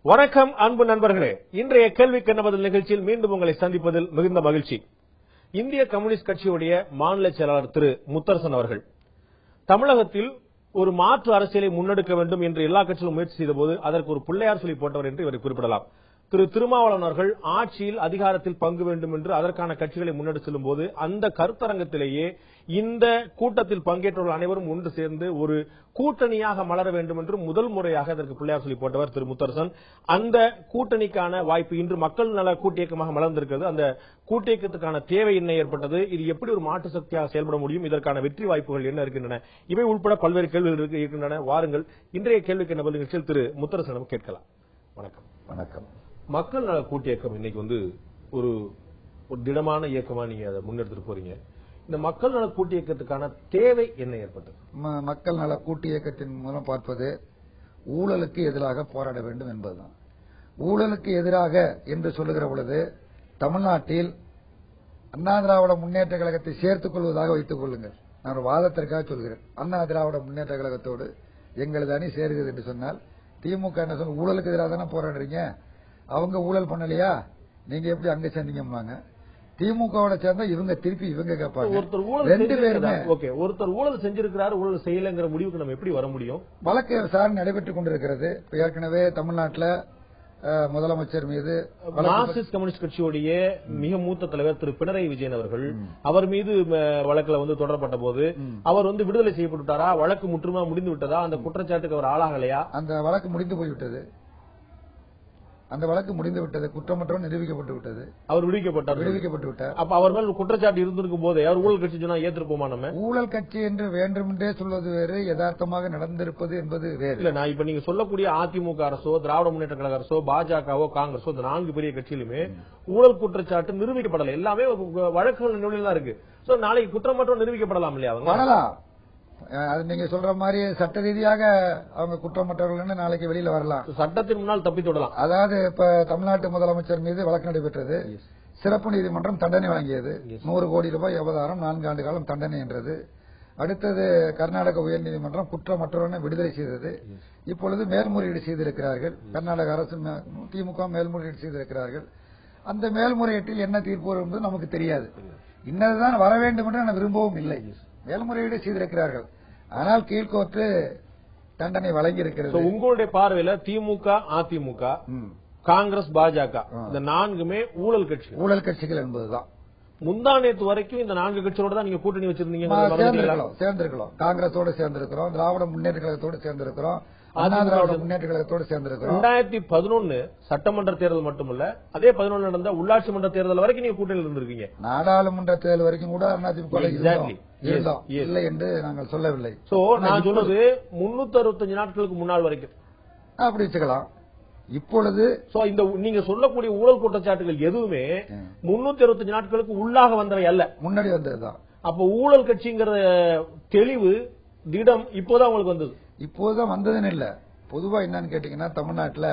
வணக்கம் அன்பு நண்பர்களே, இன்றைய கேள்விக்கு என்ன பதில் நிகழ்ச்சியில் மீண்டும் உங்களை சந்திப்பதில் மிகுந்த மகிழ்ச்சி. இந்திய கம்யூனிஸ்ட் கட்சியுடைய மாநில செயலாளர் திரு முத்தரசன் அவர்கள் தமிழகத்தில் ஒரு மாற்று அரசியலை முன்னெடுக்க வேண்டும் என்று எல்லா கட்சிகளும் முயற்சி செய்தபோது அதற்கு ஒரு பிள்ளையார் சொல்லி போட்டவர் என்று இவரை குறிப்பிடலாம். திரு திருமாவளவன் அவர்கள் ஆட்சியில் அதிகாரத்தில் பங்கு வேண்டும் என்று அதற்கான கட்சிகளை முன்னெடுத்து செல்லும் போது அந்த கருத்தரங்கத்திலேயே இந்த கூட்டத்தில் பங்கேற்றவர்கள் அனைவரும் ஒன்று சேர்ந்து ஒரு கூட்டணியாக மலர வேண்டும் என்று முதல் முறையாக அதற்கு பிள்ளையார் சொல்லி போட்டவர் திரு முத்தரசன். அந்த கூட்டணிக்கான வாய்ப்பு இன்று மக்கள் நல கூட்டியக்கமாக மலர்ந்திருக்கிறது. அந்த கூட்டியக்கத்துக்கான தேவை என்ன ஏற்பட்டது, இது எப்படி ஒரு மாற்று சக்தியாக செயல்பட முடியும், இதற்கான வெற்றி வாய்ப்புகள் என்ன இருக்கின்றன, இவை உட்பட பல்வேறு கேள்விகள் இருக்கின்றன. வாருங்கள், இன்றைய கேள்விக்கு என்ன பதில் நிகழ்ச்சியில் திரு முத்தரசனிடம் கேட்கலாம். வணக்கம். வணக்கம். மக்கள் நல கூட்டியக்கம் இன்னைக்கு ஒரு திடமான இயக்கமா நீங்க அதை முன்னெடுத்துட்டு போறீங்க. இந்த மக்கள் நல கூட்டு இயக்கத்துக்கான தேவை என்ன ஏற்பட்டது? மக்கள் நல கூட்டு இயக்கத்தின் மூலம் பார்ப்பது ஊழலுக்கு எதிராக போராட வேண்டும் என்பதுதான். ஊழலுக்கு எதிராக என்று சொல்லுகிற பொழுது தமிழ்நாட்டில் அண்ணா திராவிட முன்னேற்ற கழகத்தை சேர்த்துக் கொள்வதாக வைத்துக் கொள்ளுங்கள். நான் ஒரு வாதத்திற்காக சொல்கிறேன். அண்ணா திராவிட முன்னேற்ற கழகத்தோடு எங்களது அணி சேருகிறது என்று சொன்னால் திமுக என்ன சொல்ல, ஊழலுக்கு எதிராக தானே போராடுறீங்க, அவங்க ஊழல் பண்ணலையா, நீங்க எப்படி அங்க சேர்ந்தீங்க? திமுகவோட சேர்ந்தா இவங்க திருப்பி இவங்க கேட்பாங்க. ஒருத்தர் ஊழல் செஞ்சிருக்கிறார், ஊழல் செய்யலங்கிற முடிவுக்கு நம்ம எப்படி வர முடியும்? வழக்கு விசாரணை நடைபெற்றுக் கொண்டிருக்கிறது. ஏற்கனவே தமிழ்நாட்டில் முதலமைச்சர் மீது மார்க்சிஸ்ட் கம்யூனிஸ்ட் கட்சியுடைய மிக மூத்த தலைவர் திரு பினராயி விஜயன் அவர்கள் அவர் மீது வழக்குல தொடரப்பட்ட போது அவர் விடுதலை செய்யப்பட்டுட்டாரா, வழக்கு முற்றுமா முடிந்து விட்டதா, அந்த குற்றச்சாட்டுக்கு அவர் ஆளாகலையா? அந்த வழக்கு முடிந்து போய்விட்டது. அந்த வழக்கு முடிந்துவிட்டது, குற்றமற்றவர் நிரூபிக்கப்பட்டு விட்டது. அவர் விடுவிக்கப்பட்டு விட்டார். அப்ப அவர் மேல் குற்றச்சாட்டு இருந்திருக்கும் போது அவர் ஊழல் கட்சி சொன்னா ஏற்றிருப்போமா? நம்ம ஊழல் கட்சி என்று வேண்டுமென்றே சொல்வது வேறு, யதார்த்தமாக நடந்திருப்பது என்பது வேறு. இல்ல, நான் இப்ப நீங்க சொல்லக்கூடிய அதிமுக அரசோ, திராவிட முன்னேற்ற கழக அரசோ, பாஜகவோ, காங்கிரஸோ, இந்த 4 பெரிய கட்சியிலுமே ஊழல் குற்றச்சாட்டு நிரூபிக்கப்படல. எல்லாமே வழக்குகள் நிலுவையில் தான் இருக்கு. சோ நாளைக்கு குற்றமற்றவர் நிரூபிக்கப்படலாம் இல்லையா? அவங்க பண்ணலாம். அது நீங்க சொல்ற மாதிரி சட்ட ரீதியாக அவங்க குற்றமற்றவர்கள் நாளைக்கு வெளியில வரலாம், சட்டத்தின் முன்னால் தப்பித்து விடலாம். அதாவது இப்ப தமிழ்நாட்டு முதலமைச்சர் மீது வழக்கு நடைபெற்றது, சிறப்பு நீதிமன்றம் தண்டனை வழங்கியது, 100 கோடி ரூபாய் அபராதம், 4 ஆண்டு காலம் தண்டனை என்றது. அடுத்தது கர்நாடக உயர்நீதிமன்றம் குற்றமற்றவர்களை விடுதலை செய்தது. இப்பொழுது மேல்முறையீடு செய்திருக்கிறார்கள். கர்நாடக அரசு திமுக மேல்முறையீடு செய்திருக்கிறார்கள். அந்த மேல்முறையீட்டில் என்ன தீர்ப்பு வரும் என்பது நமக்கு தெரியாது. இன்னதுதான் வர வேண்டும் என்று நான் விரும்பவும் இல்லை. மேல்முறையீடு செய்திருக்கிறார்கள், ஆனால் கீழ்கோர்ட்டு தண்டனை வழங்கி இருக்கிறது. உங்களுடைய பார்வையில திமுக, அதிமுக, காங்கிரஸ், பாஜக இந்த 4மே ஊழல் கட்சிகள் என்பதுதான். முந்தானேத்து வரைக்கும் இந்த 4 கட்சியோட தான் நீங்க கூட்டணி வச்சிருந்தீங்க. சேர்ந்திருக்கிறோம், காங்கிரஸோடு சேர்ந்திருக்கிறோம், திராவிட முன்னேற்ற கழகத்தோடு சேர்ந்திருக்கிறோம், அண்ணா திராவிட முன்னேற்ற கழகத்தோடு சேர்ந்திருக்கிறோம். 2011 சட்டமன்ற தேர்தல் மட்டுமல்ல, அதே 11 நடந்த உள்ளாட்சி மன்ற தேர்தல் வரைக்கும் நீங்க கூட்டணியில் இருந்திருக்கீங்க. நாடாளுமன்ற தேர்தல் வரைக்கும் கூட அதிமுக இல்லை என்று நாங்கள் சொல்லவில்லை. சோ நான் சொல்றது 365 நாட்களுக்கு முன்னாள் வரைக்கும் அப்படி வச்சுக்கலாம். இப்பொழுது இந்த நீங்க சொல்லக்கூடிய ஊழல் குற்றச்சாட்டுகள் எதுவுமே 365 நாட்களுக்கு உள்ளாக வந்தவை அல்ல, முன்னாடி வந்ததுதான். அப்ப ஊழல் கட்சிங்கிற தெளிவு திடம் இப்போதான் உங்களுக்கு வந்தது. இப்போதுதான் வந்ததுன்னு இல்ல. பொதுவா என்னன்னு கேட்டீங்கன்னா, தமிழ்நாட்டில்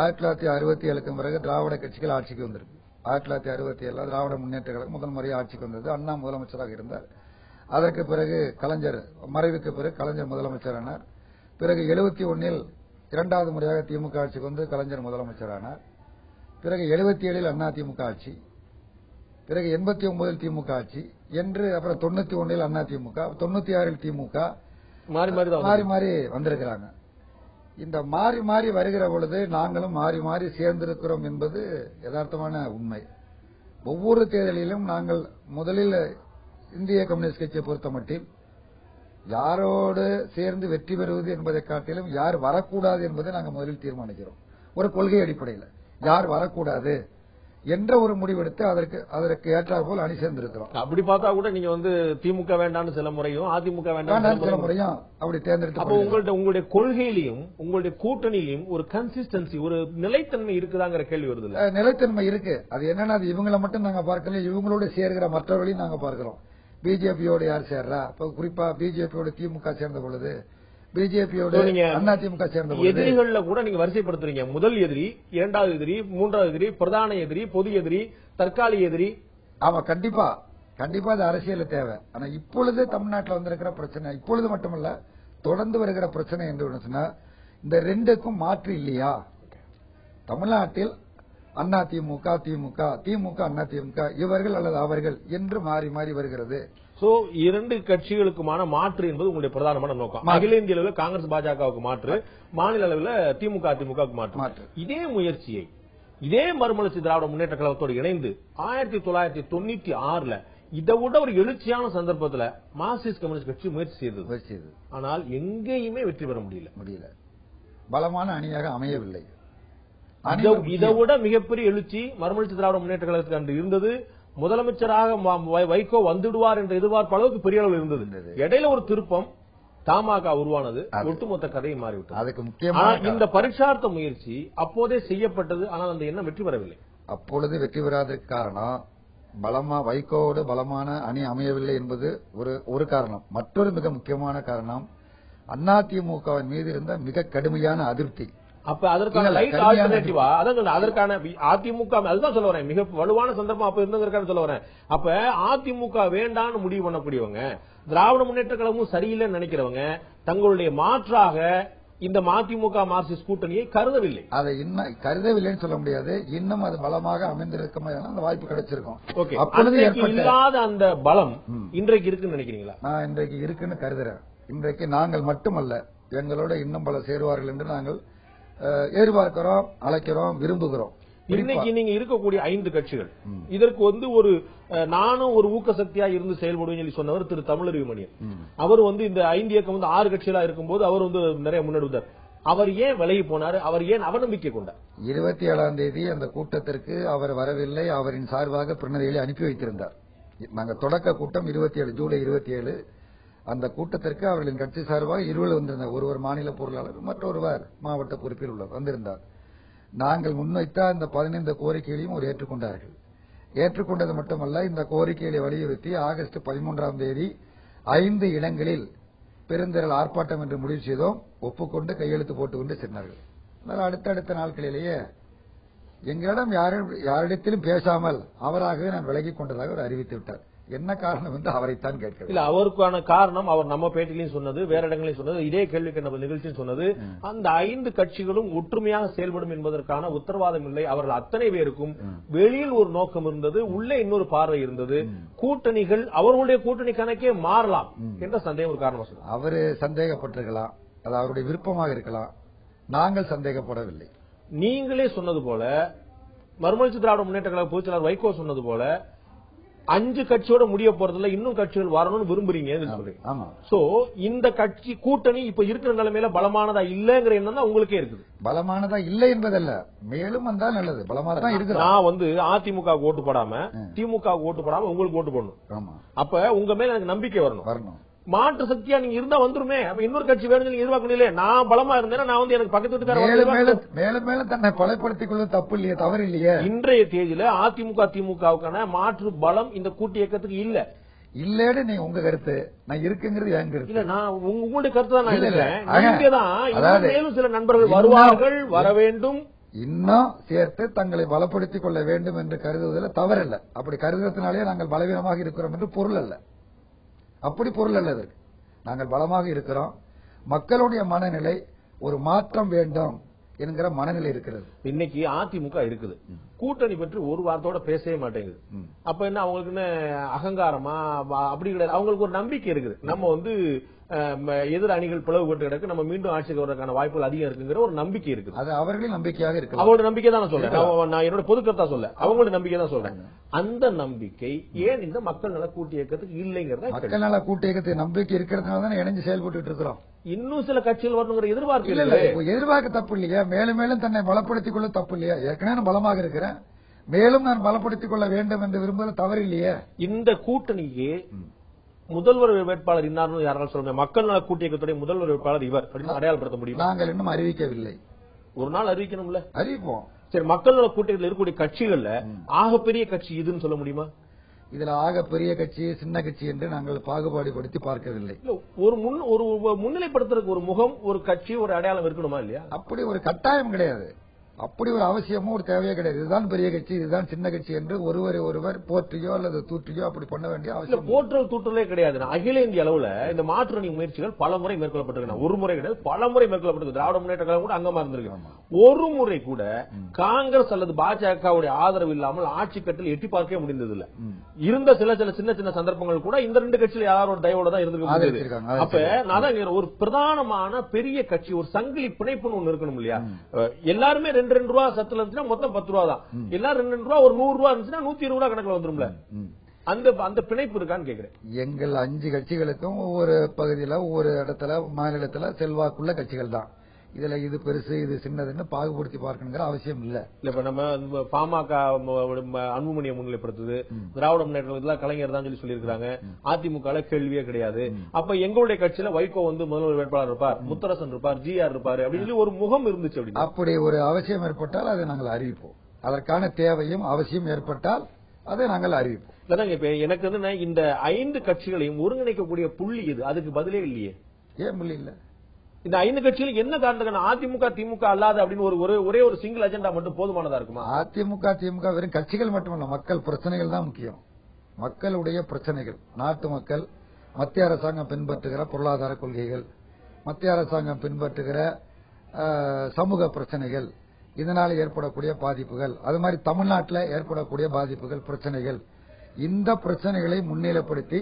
1967க்கு பிறகு திராவிட கட்சிகள் ஆட்சிக்கு வந்திருக்கு. 1967 திராவிட முன்னேற்ற கழகம் முதல் முறையாக ஆட்சிக்கு வந்தது. அண்ணா முதலமைச்சராக இருந்தார். அதற்கு பிறகு கலைஞர் மறைவுக்கு பிறகு கலைஞர் முதலமைச்சரானார். பிறகு 71 இரண்டாவது முறையாக திமுக ஆட்சிக்கு வந்து கலைஞர் முதலமைச்சரானார். பிறகு 77 அண்ணா திமுக ஆட்சி, பிறகு 89 திமுக ஆட்சி என்று, அப்புறம் 91 அண்ணா திமுக, 96 திமுக, மாறி மாறி வந்திருக்கிறாங்க. இந்த மாறி மாறி வருகிற பொழுது நாங்களும் மாறி மாறி சேர்ந்திருக்கிறோம் என்பது யதார்த்தமான உண்மை. ஒவ்வொரு தேர்தலிலும் நாங்கள் முதலில் இந்திய கம்யூனிஸ்ட் கட்சியை பொறுத்த மட்டில் யாரோடு சேர்ந்து வெற்றி பெறுவது என்பதை காட்டிலும் யார் வரக்கூடாது என்பதை நாங்கள் முதலில் தீர்மானிக்கிறோம். ஒரு கொள்கை அடிப்படையில் யார் வரக்கூடாது என்ற ஒரு முடிவெடுத்து அதற்கு ஏற்றாற் போல் அணி சேர்ந்திருக்கிறோம். அப்படி பார்த்தா கூட நீங்க திமுக வேண்டாம்னு சில முறையும், அதிமுக வேண்டாம் சில முறையும் அப்படி தேர்ந்தெடுத்து. அப்போ உங்களுடைய கொள்கையிலையும் உங்களுடைய கூட்டணியிலையும் ஒரு கன்சிஸ்டன்சி, ஒரு நிலைத்தன்மை இருக்குதாங்கிற கேள்வி வருது. நிலைத்தன்மை இருக்கு. அது என்னன்னா, அது இவங்களை மட்டும் நாங்க பார்க்கல, இவங்களோட சேர்கிற மற்றவர்களையும் நாங்க பார்க்கிறோம். பிஜேபியோட யார் சேர்றா, குறிப்பா பிஜேபியோட திமுக சேர்ந்த பொழுது, பிஜேபியோட அண்ணா திமுக சேர்ந்த எதிரிகள்ல கூட நீங்க வரிசைப்படுத்துறீங்க. முதல் எதிரி, இரண்டாவது எதிரி, மூன்றாவது எதிரி, பிரதான எதிரி, பொது எதிரி, தற்காலிக எதிரி. ஆமா, கண்டிப்பா அது அரசியல் தேவை. ஆனா இப்பொழுது தமிழ்நாட்டில் வந்திருக்கிற பிரச்சனை, இப்பொழுது மட்டுமல்ல தொடர்ந்து வருகிற பிரச்சனை என்று சொன்னா, இந்த ரெண்டுக்கும் மாற்று இல்லையா? தமிழ்நாட்டில் அண்ணா திமுக, திமுக, திமுக, அண்ணா திமுக, இவர்கள் அல்லது அவர்கள் என்று மாறி மாறி வருகிறது. சோ இரண்டு கட்சிகளுக்குமான மாற்று என்பது உங்களுடைய பிரதானமான நோக்கம். அகில இந்திய அளவில் காங்கிரஸ் பாஜகவுக்கு மாற்று, மாநில அளவில் திமுக அதிமுகவுக்கு மாற்று. இதே முயற்சியை இதே மறுமலர்ச்சி திராவிட முன்னேற்ற கழகத்தோடு இணைந்து 1996 இதை விட ஒரு எழுச்சியான சந்தர்ப்பத்தில் மார்க்சிஸ்ட் கம்யூனிஸ்ட் கட்சி முயற்சி செய்தது. ஆனால் எங்கேயுமே வெற்றி பெற முடியல. பலமான அணியாக அமையவில்லை. இதை விட மிகப்பெரிய எழுச்சி மறுமலர்ச்சி திராவிட முன்னேற்ற கழகத்துக்கு அன்று இருந்தது. முதலமைச்சராக வைகோ வந்துடுவார் என்ற எதிர்பார்ப்பு அளவுக்கு பெரிய அளவில் இருந்தது. இடையில ஒரு திருப்பம், தமாக உருவானது, ஒட்டுமொத்த கதையை மாறிவிட்டது. அதுக்கு முக்கியமான இந்த பரீட்சார்த்த முயற்சி அப்போதே செய்யப்பட்டது. ஆனால் அந்த எண்ணம் வெற்றி பெறவில்லை. அப்பொழுது வெற்றி பெறாததற்கு காரணம் வைகோவோடு பலமான அணி அமையவில்லை என்பது ஒரு காரணம். மற்றொரு மிக முக்கியமான காரணம் அதிமுகவின் மீது இருந்த மிக கடுமையான அதிருப்தி. அப்ப அதற்கான லைட் ஆல்டர்னேட்டிவா அதற்கான அதிமுக, அதுதான் சொல்ல வரேன், மிக வலுவான சந்தர்ப்பம் அப்ப இருந்ததற்கான சொல்ல வரேன். அப்ப அதிமுக வேண்டான்னு முடிவு பண்ணக்கூடியவங்க, திராவிட முன்னேற்ற கழகமும் சரியில்லைன்னு நினைக்கிறவங்க தங்களுடைய மாற்றாக இந்த மதிமுக மார்க்சிஸ்ட் கூட்டணியை கருதவில்லை. அதை இன்னும் கருதவில்லைன்னு சொல்ல முடியாது. இன்னும் அது பலமாக அமைந்திருக்கும் அந்த வாய்ப்பு கிடைச்சிருக்கும். இல்லாத அந்த பலம் இன்றைக்கு இருக்குன்னு நினைக்கிறீங்களா? நான் இன்றைக்கு இருக்குன்னு கருதுறேன். இன்றைக்கு நாங்கள் மட்டுமல்ல, எங்களோட இன்னும் பல சேருவார்கள் என்று நாங்கள் எதிர்பார்க்கிறோம், அழைக்கிறோம், விரும்புகிறோம். இன்னைக்கு நீங்க இருக்கக்கூடிய 5 கட்சிகள் இதற்கு ஒரு நானும் ஒரு ஊக்க சக்தியா இருந்து செயல்படுவேன் சொல்லி சொன்னவர் திரு தமிழறிவு மணியன். அவர் இந்த 5 இயக்கம் 6 கட்சிகளா இருக்கும்போது அவர் நிறைய முன்னெடுத்தார். அவர் ஏன் விலகி போனாரு? அவர் ஏன் அவநம்பிக்கை கொண்டார்? 27ஆம் தேதி அந்த கூட்டத்திற்கு அவர் வரவில்லை. அவரின் சார்பாக பிரதிநிதிகளை அனுப்பி வைத்திருந்தார். நாங்க தொடக்க கூட்டம் 27 ஜூலை 27. அந்த கூட்டத்திற்கு அவர்களின் கட்சி சார்பாக இருவர் வந்திருந்தார். ஒருவர் மாநில பொருளாளர், மற்றொருவர் மாவட்ட பொறுப்பில் உள்ளவர் வந்திருந்தார். நாங்கள் முன்வைத்த இந்த 15 கோரிக்கைகளையும் அவர் ஏற்றுக்கொண்டார்கள். ஏற்றுக்கொண்டது மட்டுமல்ல, இந்த கோரிக்கைகளை வலியுறுத்தி ஆகஸ்ட் 13ஆம் தேதி 5 இடங்களில் பெருந்திரள் ஆர்ப்பாட்டம் என்று முடிவு செய்தோம். ஒப்புக்கொண்டு கையெழுத்து போட்டுக்கொண்டு சென்றார்கள். அதனால் அடுத்தடுத்த நாட்களிலேயே எங்களிடம் யாரிடத்திலும் பேசாமல் அவராகவே நான் விலகிக் கொண்டதாக அவர் அறிவித்து விட்டார். என்ன காரணம் என்று அவரைத்தான் கேட்க. இல்ல, அவருக்கான காரணம் அவர் நம்ம பேட்டிலையும் சொன்னது, வேற இடங்களையும் சொன்னது, இதே கேள்விக்கு நம்ம நிகழ்ச்சியும் சொன்னது, அந்த 5 கட்சிகளும் ஒற்றுமையாக செயல்படும் என்பதற்கான உத்தரவாதம் இல்லை. அவர்கள் அத்தனை பேருக்கும் வெளியில் ஒரு நோக்கம் இருந்தது, உள்ளே இன்னொரு பார்வை இருந்தது. கூட்டணிகள் அவர்களுடைய கூட்டணி கணக்கே மாறலாம் என்ற சந்தேகம் ஒரு காரணம். அவரு சந்தேகப்பட்டிருக்கலாம், அது அவருடைய விருப்பமாக இருக்கலாம். நாங்கள் சந்தேகப்படவில்லை. நீங்களே சொன்னது போல, மறுமலர்ச்சி திராவிட முன்னேற்ற கழக பொதுச் செயலாளர் வைகோ சொன்னது போல 5 கட்சியோட முடிய போறதுல இன்னும் கட்சிகள் வரணும்னு விரும்புறீங்க. சோ இந்த கட்சி கூட்டணி இப்ப இருக்கிற நிலைமையில பலமானதா இல்லங்கிற எண்ணம் தான் உங்களுக்கே இருக்குது. பலமானதா இல்லை என்பதல்ல, மேலும் வந்தால் நல்லது. பலமானதா இருக்கு. நான் அதிமுக ஓட்டு போடாம திமுக ஓட்டு போடாம உங்களுக்கு ஓட்டு போடணும். அப்ப உங்க மேல எனக்கு நம்பிக்கை வரணும். மாற்று சக்தியா நீங்க இருந்தா வந்துருமே. இன்னொரு கட்சி வேணும் நீங்க எதிர்பார்க்கணும். நான் பலமா இருந்தேன்னா நான் எனக்கு பக்கத்து வீட்டுக்காரர் மேலும் மேலும் தன்னை பலப்படுத்திக் கொள்வது தப்பு இல்லையே, தவறு இல்லையே. இன்றைய தேதியில அதிமுக திமுகவுக்கான மாற்று பலம் இந்த கூட்டு இயக்கத்துக்கு இல்லன்னு நீங்க உங்க கருத்து, நான் இருக்குங்கிறது என் கருத்து. இல்ல, நான் உங்களுடைய கருத்து தான் நான் இல்ல. மேலும் சில நண்பர்கள் வருவார்கள், வர வேண்டும், இன்னும் சேர்த்து தங்களை பலப்படுத்திக் கொள்ள வேண்டும் என்று கருதுவதில் தவறல்ல. அப்படி கருதுறதுனாலே நாங்கள் பலவீனமாக இருக்கிறோம் என்று பொருள் அல்ல. அப்படி பொருள் அல்லது. நாங்கள் பலமாக இருக்கிறோம். மக்களுடைய மனநிலை ஒரு மாற்றம் வேண்டும் என்கிற மனநிலை இருக்கிறது. இன்னைக்கு அதிமுக இருக்குது, கூட்டணி பற்றி ஒரு வார்த்தையோட பேசவே மாட்டேங்குது. அப்ப என்ன அவங்களுக்கு அகங்காரமா? அப்படி கிடையாது. அவங்களுக்கு ஒரு நம்பிக்கை இருக்குது. நம்ம எதிர் அணிகள் பிளவுபட்டு கிடக்கு, நம்ம மீண்டும் ஆட்சிக்கு வருவதற்கான வாய்ப்புகள் அதிகம் இருக்குங்கிற ஒரு நம்பிக்கை இருக்குது. அது அவர்களின் நம்பிக்கையாக இருக்கு. அவங்களோட நம்பிக்கை தான் நான் சொல்றேன். நான் என்னோட பொதுக்கருத்தா சொல்ல, அவங்களோட நம்பிக்கை தான் சொல்றேன். அந்த நம்பிக்கை ஏன் இந்த மக்கள் நல கூட்டு இயக்கத்துக்கு இல்லைங்கிறத. மக்கள் நல கூட்டு இயக்கத்துக்கு நம்பிக்கை இருக்கிறதுனால தான் இணைஞ்சு செயல்பட்டு இருக்கிறோம். இன்னும் சில கட்சிகள் வரணுங்கிற எதிர்பார்ப்பு இல்ல. எதிர்பார்க்க தப்பு இல்லையா? மேலும் மேலும் தன்னை பலப்படுத்திக் கொள்ள தப்பு இல்லையா? ஏற்கனவே நான் பலமாக இருக்கிறேன், மேலும் நான் பலப்படுத்திக் கொள்ள வேண்டும் என்று விரும்புவது தவறு இல்லையா? இந்த கூட்டணிக்கு முதல்வர் வேட்பாளர் இன்னார்னு யாராலும் சொல்ல முடியும். மக்கள் நல கூட்டு இயக்கத்துடைய முதல்வர் வேட்பாளர் இவர் அப்படின்னு அடையாளப்படுத்த முடியும். நாங்கள் இன்னும் அறிவிக்கவில்லை. ஒரு நாள் அறிவிக்கணும்ல. அறிவிப்போம். சரி, மக்கள் நல கூட்டத்தில் இருக்கக்கூடிய கட்சிகள்ல ஆகப்பெரிய கட்சி இதுன்னு சொல்ல முடியுமா? இதுல ஆகப்பெரிய கட்சி சின்ன கட்சி என்று நாங்கள் பாகுபாடுபடுத்தி பார்க்கவில்லை. ஒரு முன்னிலைப்படுத்துறதுக்கு ஒரு முகம், ஒரு கட்சி, ஒரு அடையாளம் இருக்கணுமா இல்லையா? அப்படி ஒரு கட்டாயம் கிடையாது. அப்படி ஒரு அவசியமும் ஒரு தேவையே கிடையாது. இதுதான் பெரிய கட்சி, இதுதான் சின்ன கட்சி என்று ஒருவரை ஒருவர் போற்றியோ அல்லது தூற்றியோ அப்படி பண்ண வேண்டிய அவசியம் போற்றல் தூற்றலே கிடையாது. அகில இந்திய அளவுல இந்த மாற்று முயற்சிகள் பல முறை மேற்கொள்ளப்பட்டிருக்கு. ஒரு முறை கிடையாது, பல முறை மேற்கொள்ளப்பட்டிருக்கு. திராவிட முன்னேற்ற கழகம் கூட அங்கமா இருந்திருக்கு. ஒரு முறை கூட காங்கிரஸ் அல்லது பாஜகவுடைய ஆதரவு இல்லாமல் ஆட்சி கட்டில் எட்டி பார்க்கவே முடிந்தது இல்ல. இருந்த சில சின்ன சின்ன சந்தர்ப்பங்கள் கூட இந்த ரெண்டு கட்சியில யாரும் ஒரு தயவோட தான் இருந்திருக்கு. அப்ப நான் ஒரு பிரதானமான பெரிய கட்சி, ஒரு சங்கிலி பிணைப்புன்னு ஒண்ணு இருக்கணும் இல்லையா? எல்லாருமே 2 ரூபா சத்துல இருந்துச்சுன்னா மொத்தம் 10 ரூபா தான். எல்லாரும் 2 ரூபா, ஒரு 100 ரூபா இருந்துச்சுன்னா 120 ரூபா கணக்குல வந்துரும்ல. அந்த பிணைப்பு இருக்கான்னு கேக்குறேன். எங்கள் 5 கட்சிகளுக்கும் ஒவ்வொரு பகுதியில ஒவ்வொரு இடத்துல மாநிலத்துல செல்வாக்குள்ள கட்சிகள் தான். இதுல இது பெருசு இது சின்னதுன்னு பாகுபடுத்தி பார்க்கணுங்கிற அவசியம் இல்ல. இப்ப நம்ம பாமக அன்புமணியை முன்னிலைப்படுத்துது, திராவிட முன்னேற்ற கலைஞர் தான் சொல்லியிருக்காங்க. அதிமுக கேள்வியே கிடையாது. அப்ப எங்களுடைய கட்சியில வைகோ முதல்வர் வேட்பாளர் இருப்பார், முத்தரசன் இருப்பார், ஜிஆர் இருப்பாரு அப்படின்னு சொல்லி ஒரு முகம் இருந்துச்சு. அப்படி ஒரு அவசியம் ஏற்பட்டால் அதை நாங்கள் அறிவிப்போம். அதற்கான தேவையும் அவசியம் ஏற்பட்டால் அதை நாங்கள் அறிவிப்போம். இப்ப எனக்கு இந்த 5 கட்சிகளையும் ஒருங்கிணைக்கக்கூடிய புள்ளி இது, அதுக்கு பதிலே இல்லையே. ஏன் புள்ளி இல்ல? இந்த 5 கட்சிகளுக்கு என்ன காரணம்? அதிமுக திமுக அல்லாத அப்படின்னு ஒரே ஒரு சிங்கிள் அஜெண்டா மட்டும் போதுமானதா இருக்குமா? அதிமுக திமுக வெறும் கட்சிகள் மட்டுமல்ல, மக்கள் பிரச்சனைகள் தான் முக்கியம். மக்களுடைய பிரச்சனைகள், நாட்டு மக்கள், மத்திய அரசாங்கம் பின்பற்றுகிற பொருளாதார கொள்கைகள், மத்திய அரசாங்கம் பின்பற்றுகிற சமூக பிரச்சனைகள், இதனால ஏற்படக்கூடிய பாதிப்புகள், அது மாதிரி தமிழ்நாட்டில் ஏற்படக்கூடிய பாதிப்புகள், பிரச்சனைகள், இந்த பிரச்சனைகளை முன்னிலைப்படுத்தி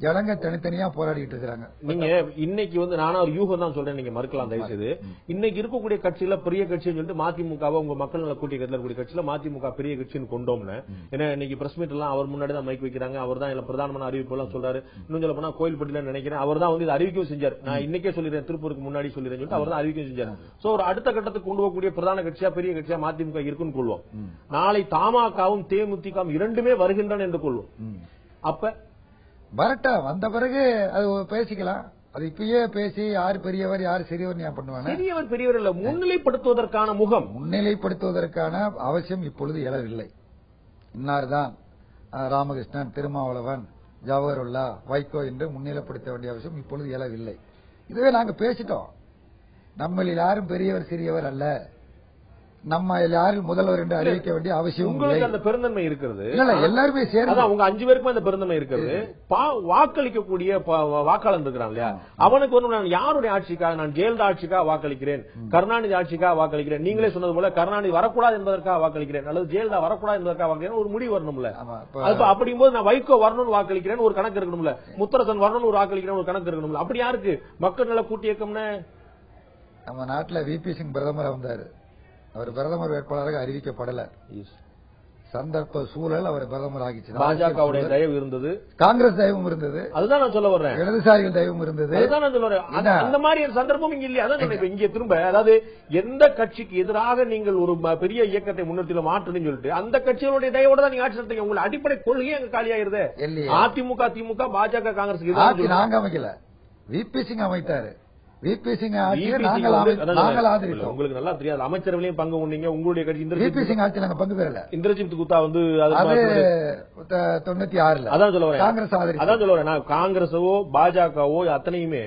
ஜனங்க தனித்தனியா போராடிட்டு இருக்காங்க. நீங்க இன்னைக்கு நானா ஒரு யூகம் தான் சொல்றேன், நீங்க மறுக்கலாம் தயவு செய்து. இன்னைக்கு இருக்கக்கூடிய கட்சியில பெரிய கட்சின்னு சொல்லிட்டு மதிமுகவை உங்க மக்கள் நல கூட்டிய கட்சியில மதிமுக பெரிய கட்சின்னு கொண்டோம்னு, ஏன்னா இன்னைக்கு பிரஸ் மீட் எல்லாம் அவர் முன்னாடி தான் மைக் வைக்கிறாங்க, அவர் தான் பிரதானமான அறிவிப்பு எல்லாம் சொல்றாரு. இன்னும் சொல்ல போனா கோயில்பட்டியில நினைக்கிறேன் அவர் தான் இது அறிவிக்கவும் செஞ்சார். நான் இன்னைக்கே சொல்லிடுறேன், திருப்பூருக்கு முன்னாடி சொல்லிடுறேன் சொல்லிட்டு அவர் தான் அறிவிக்கவும் செஞ்சார். சோ ஒரு அடுத்த கட்டத்துக்கு கொண்டு போகக்கூடிய பிரதான கட்சியா பெரிய கட்சியா மதிமுக இருக்குன்னு கொள்வோம். நாளை தமாகவும் தேமுதிகவும் இரண்டுமே வருகின்றன என்று கொள்வோம். அப்ப வரட்டா வந்த பிறகு அது பேசிக்கலாம். அது இப்பயே பேசி யார் பெரியவர் யார் சிறியவர் ஞாபகம் பண்ணுவாங்க. பெரியவர் பெரியவர் இல்ல, முன்னிலைப்படுத்துவதற்கான முகம், முன்னிலைப்படுத்துவதற்கான அவசியம் இப்பொழுது எழவில்லை. இன்னார்தான் ராமகிருஷ்ணன், திருமாவளவன், ஜவஹர்லா, வைகோ என்று முன்னிலைப்படுத்த வேண்டிய அவசியம் இப்பொழுது எழவில்லை. இதுவே நாங்க பேசிட்டோம். நம்மளில் யாரும் பெரியவர் சிறியவர் அல்ல, நம்ம யாரும் முதல்வர் என்று அறிவிக்க வேண்டிய அவசியம். உங்களுக்கு அந்த பெருந்தன்மை இருக்கிறது, எல்லாருமே சேர்ந்து உங்க 5 பேருக்கும் அந்த பெருந்தன்மை இருக்கிறது. வாக்களிக்கக்கூடிய வாக்காளர் இருக்கிறான் இல்லையா, அவனுக்கு நான் யாருடைய ஆட்சிக்காக, நான் ஜெயலலிதா ஆட்சிக்காக வாக்களிக்கிறேன், கருணாநிதி ஆட்சிக்காக வாக்களிக்கிறேன், நீங்களே சொன்னது போல கருணாநிதி வரக்கூடாது என்பதற்காக வாக்களிக்கிறேன், அல்லது ஜெயலலிதா வரக்கூடாது என்பதற்காக வாக்களிக்கிறேன், ஒரு முடிவு வரணும்ல. அப்படிங்கும்போது நான் வைகோ வரணும்னு வாக்களிக்கிறேன் ஒரு கணக்கு இருக்கணும்ல, முத்தரசன் வரணும்னு வாக்களிக்கிறேன் ஒரு கணக்கு இருக்கணும்ல. அப்படி யாருக்கு மக்கள் நல கூட்டு இயக்கம்னு? நம்ம நாட்டில் விபி சிங் பிரதமர் வந்தாரு, அவர் பிரதமர் வேட்பாளராக அறிவிக்கப்படல. சந்தர்ப்ப சூழல் அவர் பிரதமர் ஆகிச்சு. பாஜகவுடைய தயவு இருந்தது, காங்கிரஸ் தயவும் இருந்தது, அதுதான் நான் சொல்ல வர்றேன், இடதுசாரிகள் தயவும் இருந்தது, அதுதான் நான் சொல்ல வரேன். அந்த மாதிரி சந்தர்ப்பம் இங்க இல்லையா? அதான் இங்க திரும்ப, அதாவது எந்த கட்சிக்கு எதிராக நீங்கள் ஒரு பெரிய இயக்கத்தை முன்னெடுத்து மாற்றுன்னு சொல்லிட்டு அந்த கட்சிகளுடைய தயவோட தான் நீங்க ஆட்சி நடத்துங்க. உங்களை அடிப்படை கொள்கையே அங்க காலியாயிருது. அதிமுக திமுக பாஜக காங்கிரஸ் நாங்க அமைக்கல, விபி சிங் அமைத்தாரு. விபி சிங் நாங்கள் ஆதரித்தோம். உங்களுக்கு நல்லா தெரியாது, அமைச்சரவையும் பங்கு உண்டீங்க. உங்களுடைய கட்சி விபி சிங் ஆட்சி நாங்க பங்கு பெறல. இந்திரஜித் குப்தா 96 அதான் சொல்ல வரேன், காங்கிரஸ் ஆதரிச்சு. அதான் சொல்ல வரேன், காங்கிரஸோ பாஜகவோ அத்தனையுமே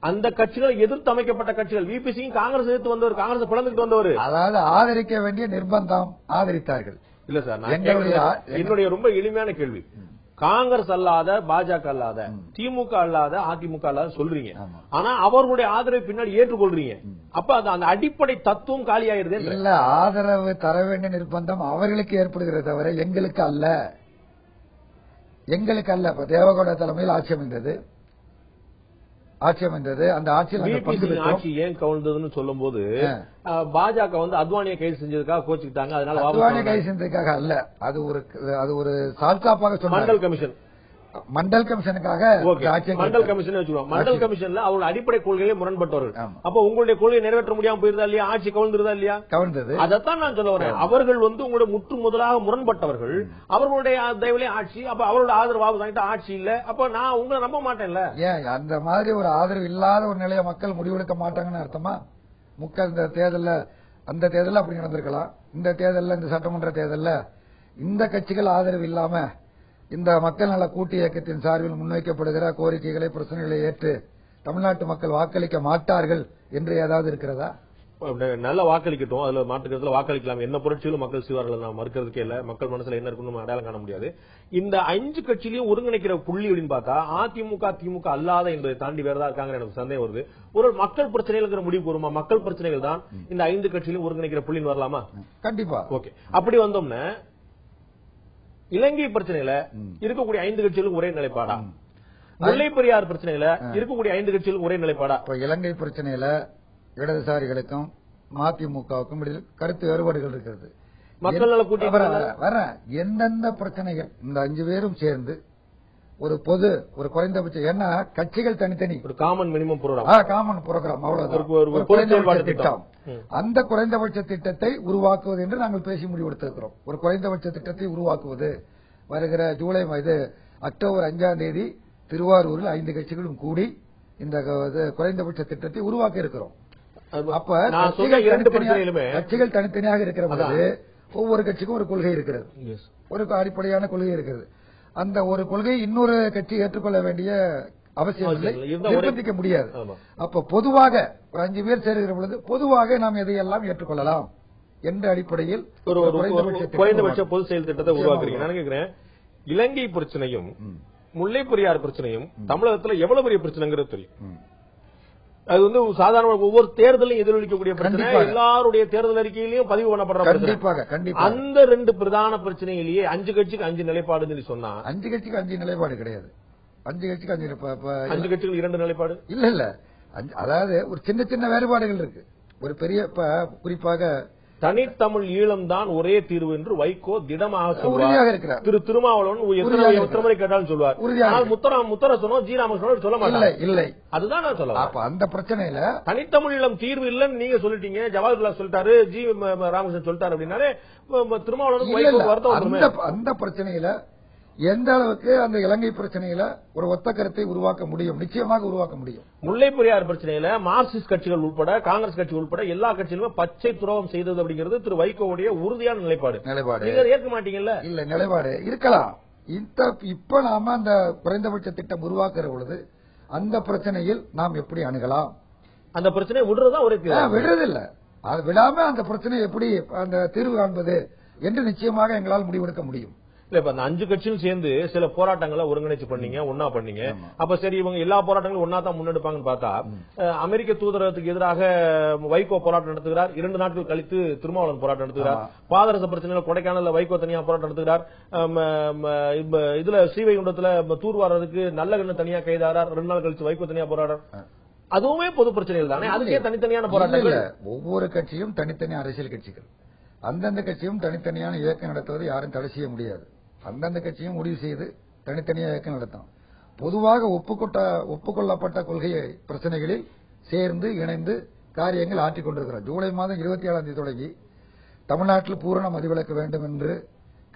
அந்த கட்சிகளை எதிர்த்து அமைக்கப்பட்ட கட்சிகள். விபி சிங் காங்கிரஸ் எதிர்த்து வந்தவர், காங்கிரஸ் பிளந்துட்டு வந்தவர். அதாவது ஆதரிக்க வேண்டிய நிர்பந்தம், ஆதரித்தார்கள். இல்ல சார், என்னுடைய ரொம்ப எளிமையான கேள்வி, காங்கிரஸ் அல்லாத பாஜக அல்லாத திமுக அல்லாத அதிமுக அல்லாத சொல்றீங்க, ஆனா அவர்களுடைய ஆதரவை பின்னாடி ஏற்றுக்கொள்றீங்க. அப்ப அந்த அடிப்படை தத்துவம் காலியாயிருது இல்ல. ஆதரவு தர வேண்டிய நிர்பந்தம் அவர்களுக்கு ஏற்படுகிறது தவிர எங்களுக்கு அல்ல, எங்களுக்கு அல்ல. இப்ப தேவகவுடா தலைமையில் ஆட்சி அமைந்தது, அந்த ஆட்சியில் ஆட்சி ஏன் கவுழ்ந்ததுன்னு சொல்லும் போது பாஜக அத்வானியை கைது செஞ்சதுக்காக கோச்சுக்கிட்டாங்க. அதனால அத்வானியை கைது செஞ்சதுக்காக அல்ல, அது ஒரு சால்காப்பாக சொன்ன மண்டல் கமிஷனுக்காக. மண்டல் கமிஷன் வச்சுக்கோங்க, மண்டல் கமிஷன்ல அவரோட அடிப்படை கொள்கையிலே முரண்பட்டவர்கள். அப்ப உங்களுடைய கொள்கையை நிறைவேற்ற முடியாம போயிருந்தா இல்லையா, ஆட்சி கவுழ்ந்துருதா இல்லையா? கவுழ்ந்தது. அதைத்தான் நான் சொல்ல வரேன். அவர்கள் உங்களுடைய முற்று முதலாக முரண்பட்டவர்கள், அவர்களுடைய தயவுலே ஆட்சி, அப்ப அவரோட ஆதரவு வாங்கிட்டு ஆட்சி இல்ல, அப்ப நான் உங்களை நம்ப மாட்டேன்ல. ஏன் அந்த மாதிரி ஒரு ஆதரவு இல்லாத ஒரு நிலையை மக்கள் முடிவெடுக்க மாட்டாங்கன்னு அர்த்தமா? இந்த தேர்தல்ல, அந்த தேர்தல் அப்படி நடந்திருக்கலாம், இந்த தேர்தல்ல, இந்த சட்டமன்ற தேர்தல்ல இந்த கட்சிகள் ஆதரவு இல்லாம இந்த மக்கள் நல கூட்டு இயக்கத்தின் சார்பில் முன்வைக்கப்படுகிற கோரிக்கைகளை பிரச்சனைகளை ஏற்று தமிழ்நாட்டு மக்கள் வாக்களிக்க மாட்டார்கள் என்று ஏதாவது இருக்கிறதா? நல்ல வாக்களிக்கட்டும், அதுல மாற்றுக்கிறதுல வாக்களிக்கலாம், என்ன புரட்சியிலும் மக்கள் செய்வார்கள், நான் மறுக்கிறதுக்கே இல்ல. மக்கள் மனசுல என்ன இருக்குன்னு அடையாளம் காண முடியாது. இந்த 5 கட்சியிலையும் ஒருங்கிணைக்கிற புள்ளி அப்படின்னு பார்த்தா அதிமுக திமுக அல்லாத என்பதை தாண்டி வேறதா இருக்காங்க எனக்கு சந்தேகம் வருது. ஒரு மக்கள் பிரச்சனைகள் முடிவுக்கு வருமா? மக்கள் பிரச்சனைகள் தான் இந்த 5 கட்சியிலும் ஒருங்கிணைக்கிற புள்ளின்னு வரலாமா? கண்டிப்பா. ஓகே, அப்படி வந்தோம்னா இலங்கை பிரச்சனையில இருக்கக்கூடிய 5 கட்சிகளும் ஒரே நிலைப்பாடா? முல்லை பெரியார் பிரச்சனையில இருக்கக்கூடிய 5 கட்சிகளும் ஒரே நிலைப்பாடா? இலங்கை பிரச்சனையில இடதுசாரிகளுக்கும் மதிமுகவுக்கும் கருத்து வேறுபாடுகள் இருக்கிறது. மக்கள் நல கூட்டணி வர எந்தெந்த பிரச்சனைகள் இந்த 5 பேரும் சேர்ந்து ஒரு குறைந்தபட்சம், ஏன்னா கட்சிகள் தனித்தனி, ஒரு common minimum program, common program, அவ்வளவுதான் திட்டம். அந்த குறைந்தபட்ச திட்டத்தை உருவாக்குவது என்று நாங்கள் பேசி முடிவெடுத்திருக்கிறோம். ஒரு குறைந்தபட்ச திட்டத்தை உருவாக்குவது வருகிற அக்டோபர் 5ஆம் தேதி திருவாரூரில் 5 கட்சிகளும் கூடி இந்த குறைந்தபட்ச திட்டத்தை உருவாக்க இருக்கிறோம். அப்ப கட்சிகள் தனித்தனியாக இருக்கிற போது ஒவ்வொரு கட்சிக்கும் ஒரு கொள்கை இருக்கிறது, ஒரு அடிப்படையான கொள்கை இருக்கிறது. அந்த ஒரு கொள்கையை இன்னொரு கட்சி ஏற்றுக்கொள்ள வேண்டிய அவசியம் இல்லை, நிர்பந்திக்க முடியாது. அப்ப பொதுவாக ஒரு 5 பேர் சேருகிற பொழுது பொதுவாக நாம் எதையெல்லாம் ஏற்றுக்கொள்ளலாம் என்ற அடிப்படையில் ஒரு குறைந்தபட்ச பொது செயல் திட்டத்தை உருவாக்குறீங்க. நான் கேட்கிறேன், இலங்கை பிரச்சனையும் முல்லை பெரியார் பிரச்சனையும் தமிழகத்துல எவ்வளவு பெரிய பிரச்சனைங்கிறது தெரியும். அது சாதாரண ஒவ்வொரு தேர்தலையும் எதிரொலிக்கக்கூடிய பிரச்சனை, எல்லாருடைய தேர்தல் அறிக்கையிலையும் பதிவு பண்ணப்படுற பிரச்சனை. அந்த 2 பிரதான பிரச்சனையிலேயே 5 கட்சிக்கு 5 நிலைப்பாடு சொன்னா 5 கட்சிக்கு 5 நிலைப்பாடு கிடையாது. 5 கட்சிக்கு 5 கட்சிகள் 2 நிலைப்பாடு இல்ல. அதாவது ஒரு சின்ன சின்ன வேறுபாடுகள் இருக்கு. ஒரு பெரிய குறிப்பாக தனித்தமிழ் ஈழம் தான் ஒரே தீர்வு என்று வைகோ திடமாக சொல்வார். திரு திருமாவளவன் எத்தனை முறை கேட்டாலும் சொல்வார். முத்தர சொன்னோம், ஜி ராமகிருஷ்ணன் சொல்ல மாட்டாங்க. இல்லை, அதுதான் நான் சொல்ல. அப்ப அந்த பிரச்சனையில தனித்தமிழ் ஈழம் தீர்வு இல்லன்னு நீங்க சொல்லிட்டீங்க, ஜவஹர்லால் சொல்லிட்டாரு, ஜி ராமகிருஷ்ணன் சொல்லிட்டாரு அப்படின்னாலே திருமாவளவன் வருத்தம். அந்த பிரச்சனையில எந்த அளவுக்கு அந்த இலங்கை பிரச்சனையில ஒரு ஒத்த கருத்தை உருவாக்க முடியும், நிச்சயமாக உருவாக்க முடியும். முல்லை பெரியார் பிரச்சனையில மார்க்சிஸ்ட் கட்சிகள் உட்பட காங்கிரஸ் கட்சி உட்பட எல்லா கட்சிகளுமே பச்சை துரோகம் செய்தது அப்படிங்கிறது திரு வைகோவுடைய உறுதியான நிலைப்பாடு. ஏற்க மாட்டீங்கல்ல? இல்ல, நிலைப்பாடு இருக்கலாம். இப்ப நாம அந்த குறைந்தபட்ச திட்டம் உருவாக்குற பொழுது அந்த பிரச்சனையில் நாம் எப்படி அணுகலாம்? அந்த பிரச்சனையை விடுறதா ஒரே விடுறதில்ல, அது விடாம அந்த பிரச்சனையை எப்படி அந்த தீர்வு காண்பது என்று நிச்சயமாக எங்களால் முடிவெடுக்க முடியும். இல்ல, இப்ப அந்த 5 கட்சியும் சேர்ந்து சில போராட்டங்களை ஒருங்கிணைச்சு பண்ணீங்க, ஒன்னா பண்ணீங்க. அப்ப சரி, இவங்க எல்லா போராட்டங்களும் ஒன்னா தான் முன்னெடுப்பாங்கன்னு பார்த்தா அமெரிக்க தூதரகத்துக்கு எதிராக வைகோ போராட்டம் நடத்துகிறார். 2 நாட்கள் கழித்து திருமாவளவன் போராட்டம் நடத்துகிறார். பாதரச பிரச்சனையில கொடைக்கானல்ல வைகோ தனியா போராட்டம் நடத்துகிறார். இதுல ஸ்ரீவைகுண்டத்துல தூர்வாரதுக்கு நல்லகண்ணு தனியா கைதாகிறார். 2 நாள் கழிச்சு வைகோ தனியா போராடுறார். அதுவுமே பொது பிரச்சனைகள் தானே, அதுக்கே தனித்தனியான போராட்டங்கள். ஒவ்வொரு கட்சியும் தனித்தனி அரசியல் கட்சிகள், அந்தந்த கட்சியும் தனித்தனியான இயக்கம் நடத்துவது யாரும் தடை செய்ய முடியாது. அந்தந்த கட்சியும் முடிவு செய்து தனித்தனியாக இயக்கம் நடத்தும். பொதுவாக ஒப்புக்கொள்ளப்பட்ட கொள்கை பிரச்சனைகளில் சேர்ந்து இணைந்து காரியங்கள் ஆற்றிக் கொண்டிருக்கிறார். ஜூலை மாதம் 27ஆம் தேதி தொடங்கி தமிழ்நாட்டில் பூரண மதுவிலக்கு வேண்டும் என்று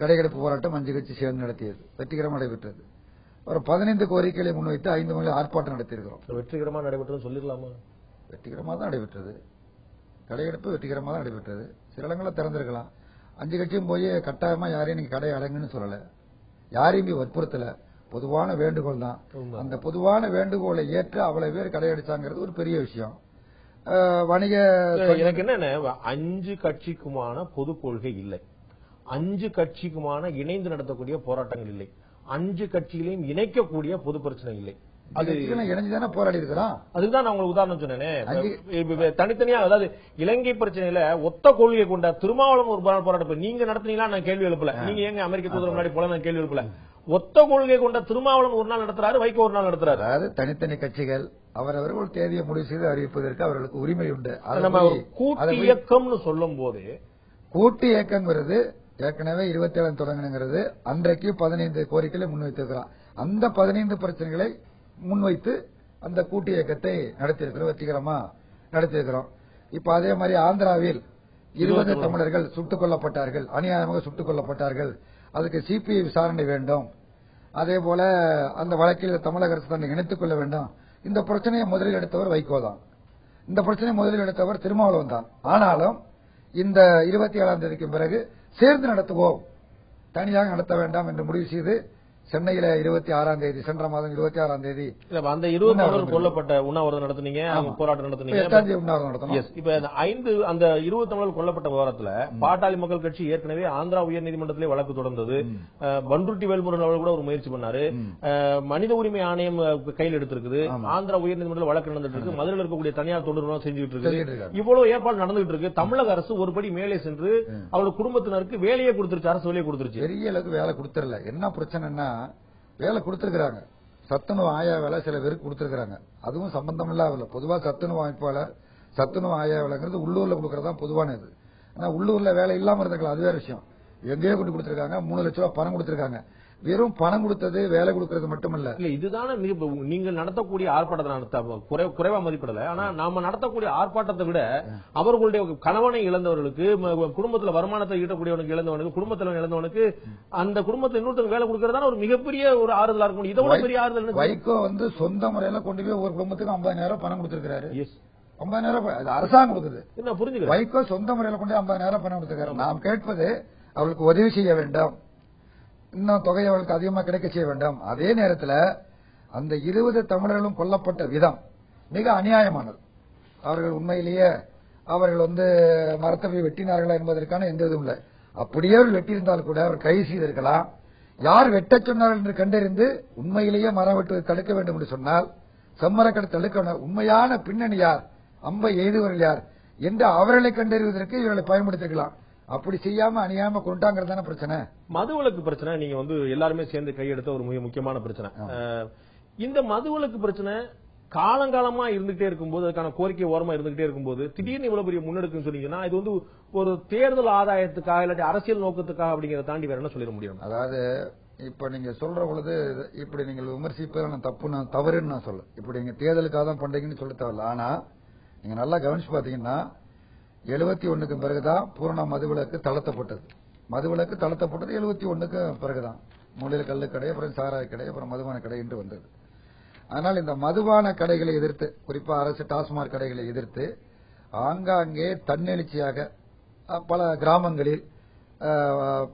கடையெடுப்பு போராட்டம் 5 கட்சி சேர்ந்து நடத்தியது, வெற்றிகரமாக நடைபெற்றது. ஒரு 15 கோரிக்கைகளை முன்வைத்து 5 முறை ஆர்ப்பாட்டம் நடத்தியிருக்கிறோம். வெற்றிகரமாக நடைபெற்றது சொல்லிடலாமா? வெற்றிகரமாக தான் நடைபெற்றது. கடையெடுப்பு வெற்றிகரமாக தான் நடைபெற்றது. சில இடங்களில் திறந்திருக்கலாம். 5 கட்சியும் போய் கட்டாயமா யாரையும் நீங்க கடை அடங்குன்னு சொல்லல, யாரையும் வற்புறுத்தல. பொதுவான வேண்டுகோள் தான். அந்த பொதுவான வேண்டுகோளை ஏற்று அவ்வளவு பேர் கடையடிச்சாங்கிறது ஒரு பெரிய விஷயம். வணிக எனக்கு என்ன, 5 கட்சிக்குமான பொது கொள்கை இல்லை, 5 கட்சிக்குமான இணைந்து நடத்தக்கூடிய போராட்டங்கள் இல்லை, 5 கட்சிகளையும் இணைக்கக்கூடிய பொது பிரச்சனை இல்லை. அது இணைஞ்சுதானே போராடி இருக்கிறோம். அதுதான் நான் உங்களுக்கு உதாரணம் சொன்னேன். தனித்தனியா, அதாவது இலங்கை பிரச்சனையில ஒத்த கொள்கை கொண்ட திருமாவளவன் ஒரு போராட்டம் நீங்க நடத்தினீங்களா? நான் கேள்வி எழுப்பல. நீங்க எங்க அமெரிக்க தூதர் முன்னாடி போல நான் கேள்வி எழுப்பல. ஒத்த கொள்கை கொண்ட திருமாவளவன் ஒரு நாள் நடத்துறாரு, வைகோ ஒரு நாள் நடத்துறாரு. அதாவது தனித்தனி கட்சிகள் அவரவர்கள் தேதியை முடிவு செய்து அறிவிப்பதற்கு அவர்களுக்கு உரிமை உண்டு. நம்ம கூட்டு இயக்கம்னு சொல்லும் போது, கூட்டு இயக்கங்கிறது ஏற்கனவே 27 தொடங்கணுங்கிறது அன்றைக்கு 15 கோரிக்கைகளை முன்வைத்திருக்கிறான். அந்த 15 பிரச்சனைகளை முன்வைத்து அந்த கூட்டு இயக்கத்தை நடத்தியிருக்கிறோம், வெற்றிகரமா நடத்தியிருக்கிறோம். இப்ப அதே மாதிரி ஆந்திராவில் 20 தமிழர்கள் சுட்டுக் கொல்லப்பட்டார்கள், அநியாயமாக சுட்டுக் கொல்லப்பட்டார்கள், அதுக்கு சிபிஐ விசாரணை வேண்டும். அதே போல அந்த வழக்கில் தமிழக அரசு தன்னை இணைத்துக் கொள்ள வேண்டும். இந்த பிரச்சனையை முதலில் எடுத்தவர் வைகோ தான், இந்த பிரச்சனையை முதலில் எடுத்தவர் திருமாவளவன் தான். ஆனாலும் இந்த 27ஆம் தேதிக்கு பிறகு சேர்ந்து நடத்துவோம், தனியாக நடத்த வேண்டாம் என்று முடிவு செய்து சென்னையில 26ஆம் தேதி சென்ற மாதம் 26ஆம் தேதி அந்த 20 தமிழர்கள் கொல்லப்பட்ட உண்ணாவிரதம் நடத்துனீங்க, போராட்டம் நடத்துனீங்க. 8ஆம் தேதி உண்ணாவிரதம் நடத்தணும். இப்ப அந்த 20 தமிழர்கள் கொல்லப்பட்ட விவரத்துல பாட்டாளி மக்கள் கட்சி ஏற்கனவே ஆந்திரா உயர்நீதிமன்றத்திலே வழக்கு தொடர்ந்தது. பன்ருட்டி வேல்முருகன் அவர்கள் கூட ஒரு முயற்சி பண்ணாரு. மனித உரிமை ஆணையம் கையில் எடுத்திருக்குது. ஆந்திரா உயர்நீதிமன்றத்தில் வழக்கு நடந்துட்டு இருக்கு. மதுரையில் இருக்கக்கூடிய தனியார் தொண்டு செஞ்சுட்டு இருக்கு. இவ்வளவு ஏற்பாடு நடந்துட்டு இருக்கு. தமிழக அரசு ஒருபடி மேலே சென்று அவருடைய குடும்பத்தினருக்கு வேலையை கொடுத்துருச்சு, அரசு வேலையை கொடுத்துருச்சு. பெரிய அளவுக்கு வேலை கொடுத்துடல. என்ன பிரச்சனைன்னா, வேலை கொடுத்திருக்காங்க, சத்துணவு ஆயா வேலை சில பேருக்கு கொடுத்திருக்காங்க. அதுவும் சம்பந்தம் இல்லாத பொதுவா சத்துணவு அமைப்பாளர் சத்துணவு ஆயா வேலைங்கிறது உள்ளூர்ல கொடுக்கறதா பொதுவானது. ஆனா உள்ளூர்ல வேலை இல்லாம இருந்திருக்கலாம், அது வேற விஷயம். எங்கேயோ கொண்டு கொடுத்திருக்காங்க. 3 லட்சம் ரூபாய் பணம் கொடுத்திருக்காங்க. வெறும் பணம் கொடுத்தது வேலை கொடுக்கறது மட்டுமல்ல. இதுதான நீங்கள் நடத்தக்கூடிய ஆர்ப்பாட்டத்தை குறைவா மதிப்பிடல. ஆனா நாம நடத்தக்கூடிய ஆர்ப்பாட்டத்தை விட அவர்களுடைய கணவனை இழந்தவர்களுக்கு, குடும்பத்துல வருமானத்தை ஈட்டக்கூடியவனுக்கு இழந்தவனுக்கு, குடும்பத்துல இழந்தவனுக்கு அந்த குடும்பத்தில் இன்னொருத்தருக்கு வேலை கொடுக்கறதான ஒரு மிகப்பெரிய ஒரு ஆறுதலா இருக்கும். இதை விட பெரிய ஆறுதல் வைகோ சொந்த முறையில கொண்டு போய் ஒரு குடும்பத்துக்கு 50,000 பணம் கொடுத்திருக்காரு. 50,000 அரசாங்கம் கொடுக்குது. என்ன புரிஞ்சுக்க? வைகோ சொந்த முறையில கொண்டு 50,000 பணம் கொடுத்திருக்காரு. நாம் கேட்பது அவளுக்கு உதவி செய்ய வேண்டும், இன்னும் தொகை அவளுக்கு அதிகமாக கிடைக்க செய்ய வேண்டும். அதே நேரத்தில் அந்த 20 தமிழர்களும் கொல்லப்பட்ட விதம் மிக அநியாயமானது. அவர்கள் உண்மையிலேயே அவர்கள் மரத்தை வெட்டினார்களா என்பதற்கான எந்த இதுவும் இல்லை. அப்படியே அவர்கள் வெட்டியிருந்தால் கூட அவர் கைது செய்திருக்கலாம். யார் வெட்ட சொன்னார்கள் என்று கண்டறிந்து உண்மையிலேயே மரம் வெட்டுவதை தடுக்க வேண்டும் என்று சொன்னால் செம்மரக்கடை தடுக்க உண்மையான பின்னணி யார், அம்பை எய்துவர்கள் யார் என்று அவர்களை கண்டறிவதற்கு இவர்களை பயன்படுத்திக்கலாம். அப்படி செய்யாம அணியாம கொண்டாங்கிறதான பிரச்சனை. மதுவிலக்கு பிரச்சனை நீங்க எல்லாருமே சேர்ந்து கையெடுத்த ஒரு மிக முக்கியமான பிரச்சனை. இந்த மதுவிலக்கு பிரச்சனை காலங்காலமா இருந்துகிட்டே இருக்கும்போது, அதுக்கான கோரிக்கை ஓரமா இருந்துகிட்டே இருக்கும்போது திடீர்னு இவ்வளவு பெரிய முன்னெடுக்குன்னு சொன்னீங்கன்னா, இது ஒரு தேர்தல் ஆதாயத்துக்காக இல்லாட்டி அரசியல் நோக்கத்துக்காக அப்படிங்கறத தாண்டி வேற என்ன சொல்லிட முடியும்? அதாவது இப்ப நீங்க சொல்ற பொழுது இப்படி நீங்கள் விமர்சிப்பது நான் தப்பு, நான் தவறுன்னு நான் சொல்ல. இப்படி நீங்க தேர்தலுக்காக தான் பண்றீங்கன்னு சொல்ல தேவையில்ல. ஆனா நீங்க நல்லா கவனிச்சு பாத்தீங்கன்னா 71க்கு பிறகுதான் பூரண மதுவிலக்கு தளர்த்தப்பட்டது. மதுவிலக்கு தளர்த்தப்பட்டது 71க்கு பிறகுதான். மூலையில் கல்லு கடை, அப்புறம் சாராய கடை, அப்புறம் மதுபான கடை என்று வந்தது. ஆனால் இந்த மதுபான கடைகளை எதிர்த்து, குறிப்பா அரசு டாஸ்மாக் கடைகளை எதிர்த்து ஆங்காங்கே தன்னெழுச்சியாக பல கிராமங்களில்,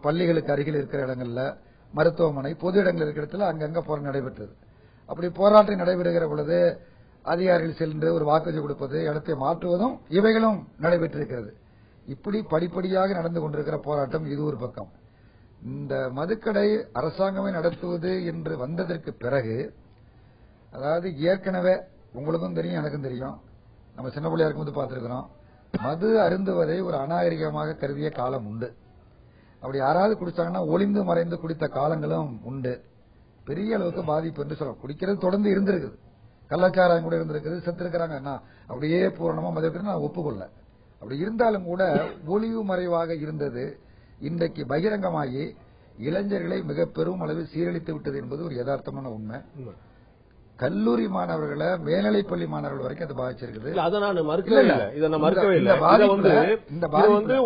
பள்ளிகளுக்கு அருகில் இருக்கிற இடங்கள்ல, மருத்துவமனை, பொது இடங்கள் இருக்கிற இடத்துல அங்கங்க போராட்டம் நடைபெற்றது. அப்படி போராட்டம் நடைபெறுகிற பொழுது அதிகாரிகள் சென்று ஒரு வாக்குறுதி கொடுப்பது, இடத்தை மாற்றுவதும் இவைகளும் நடைபெற்றிருக்கிறது. இப்படி படிப்படியாக நடந்து கொண்டிருக்கிற போராட்டம் இது ஒரு பக்கம். இந்த மதுக்கடை அரசாங்கமே நடத்துவது என்று வந்ததற்கு பிறகு, அதாவது ஏற்கனவே உங்களுக்கும் தெரியும் எனக்கும் தெரியும், நம்ம சின்ன பிள்ளையா இருக்கும்போது பார்த்திருக்கிறோம், மது அருந்துவதை ஒரு அநாகரிகமாக கருதிய காலம் உண்டு. அப்படி யாராவது குடிச்சாங்கன்னா ஒளிந்து மறைந்து குடித்த காலங்களும் உண்டு. பெரிய அளவுக்கு பாதிப்பு என்று சொல்ல, குடிக்கிறது தொடர்ந்து இருந்திருக்குது, கள்ளச்சாராயம் கூட இருந்திருக்குது, செத்துருக்கிறாங்க. அப்படியே பூரணமா மதிக்கிறது நான் ஒப்புக்கொள்ள. அப்படி இருந்தாலும் கூட ஒளிவு மறைவாக இருந்தது இன்றைக்கு பகிரங்கமாகி இளைஞர்களை மிக பெரும் அளவில் சீரழித்து விட்டது என்பது ஒரு யதார்த்தமான உண்மை. கல்லூரி மாணவர்களை, மேல்நிலைப்பள்ளி மாணவர்கள் வரைக்கும் அது பாதிச்சிருக்குது. அதை நான் மறுக்கவே இல்லை, இதை நான் மறுக்கவே இல்லை.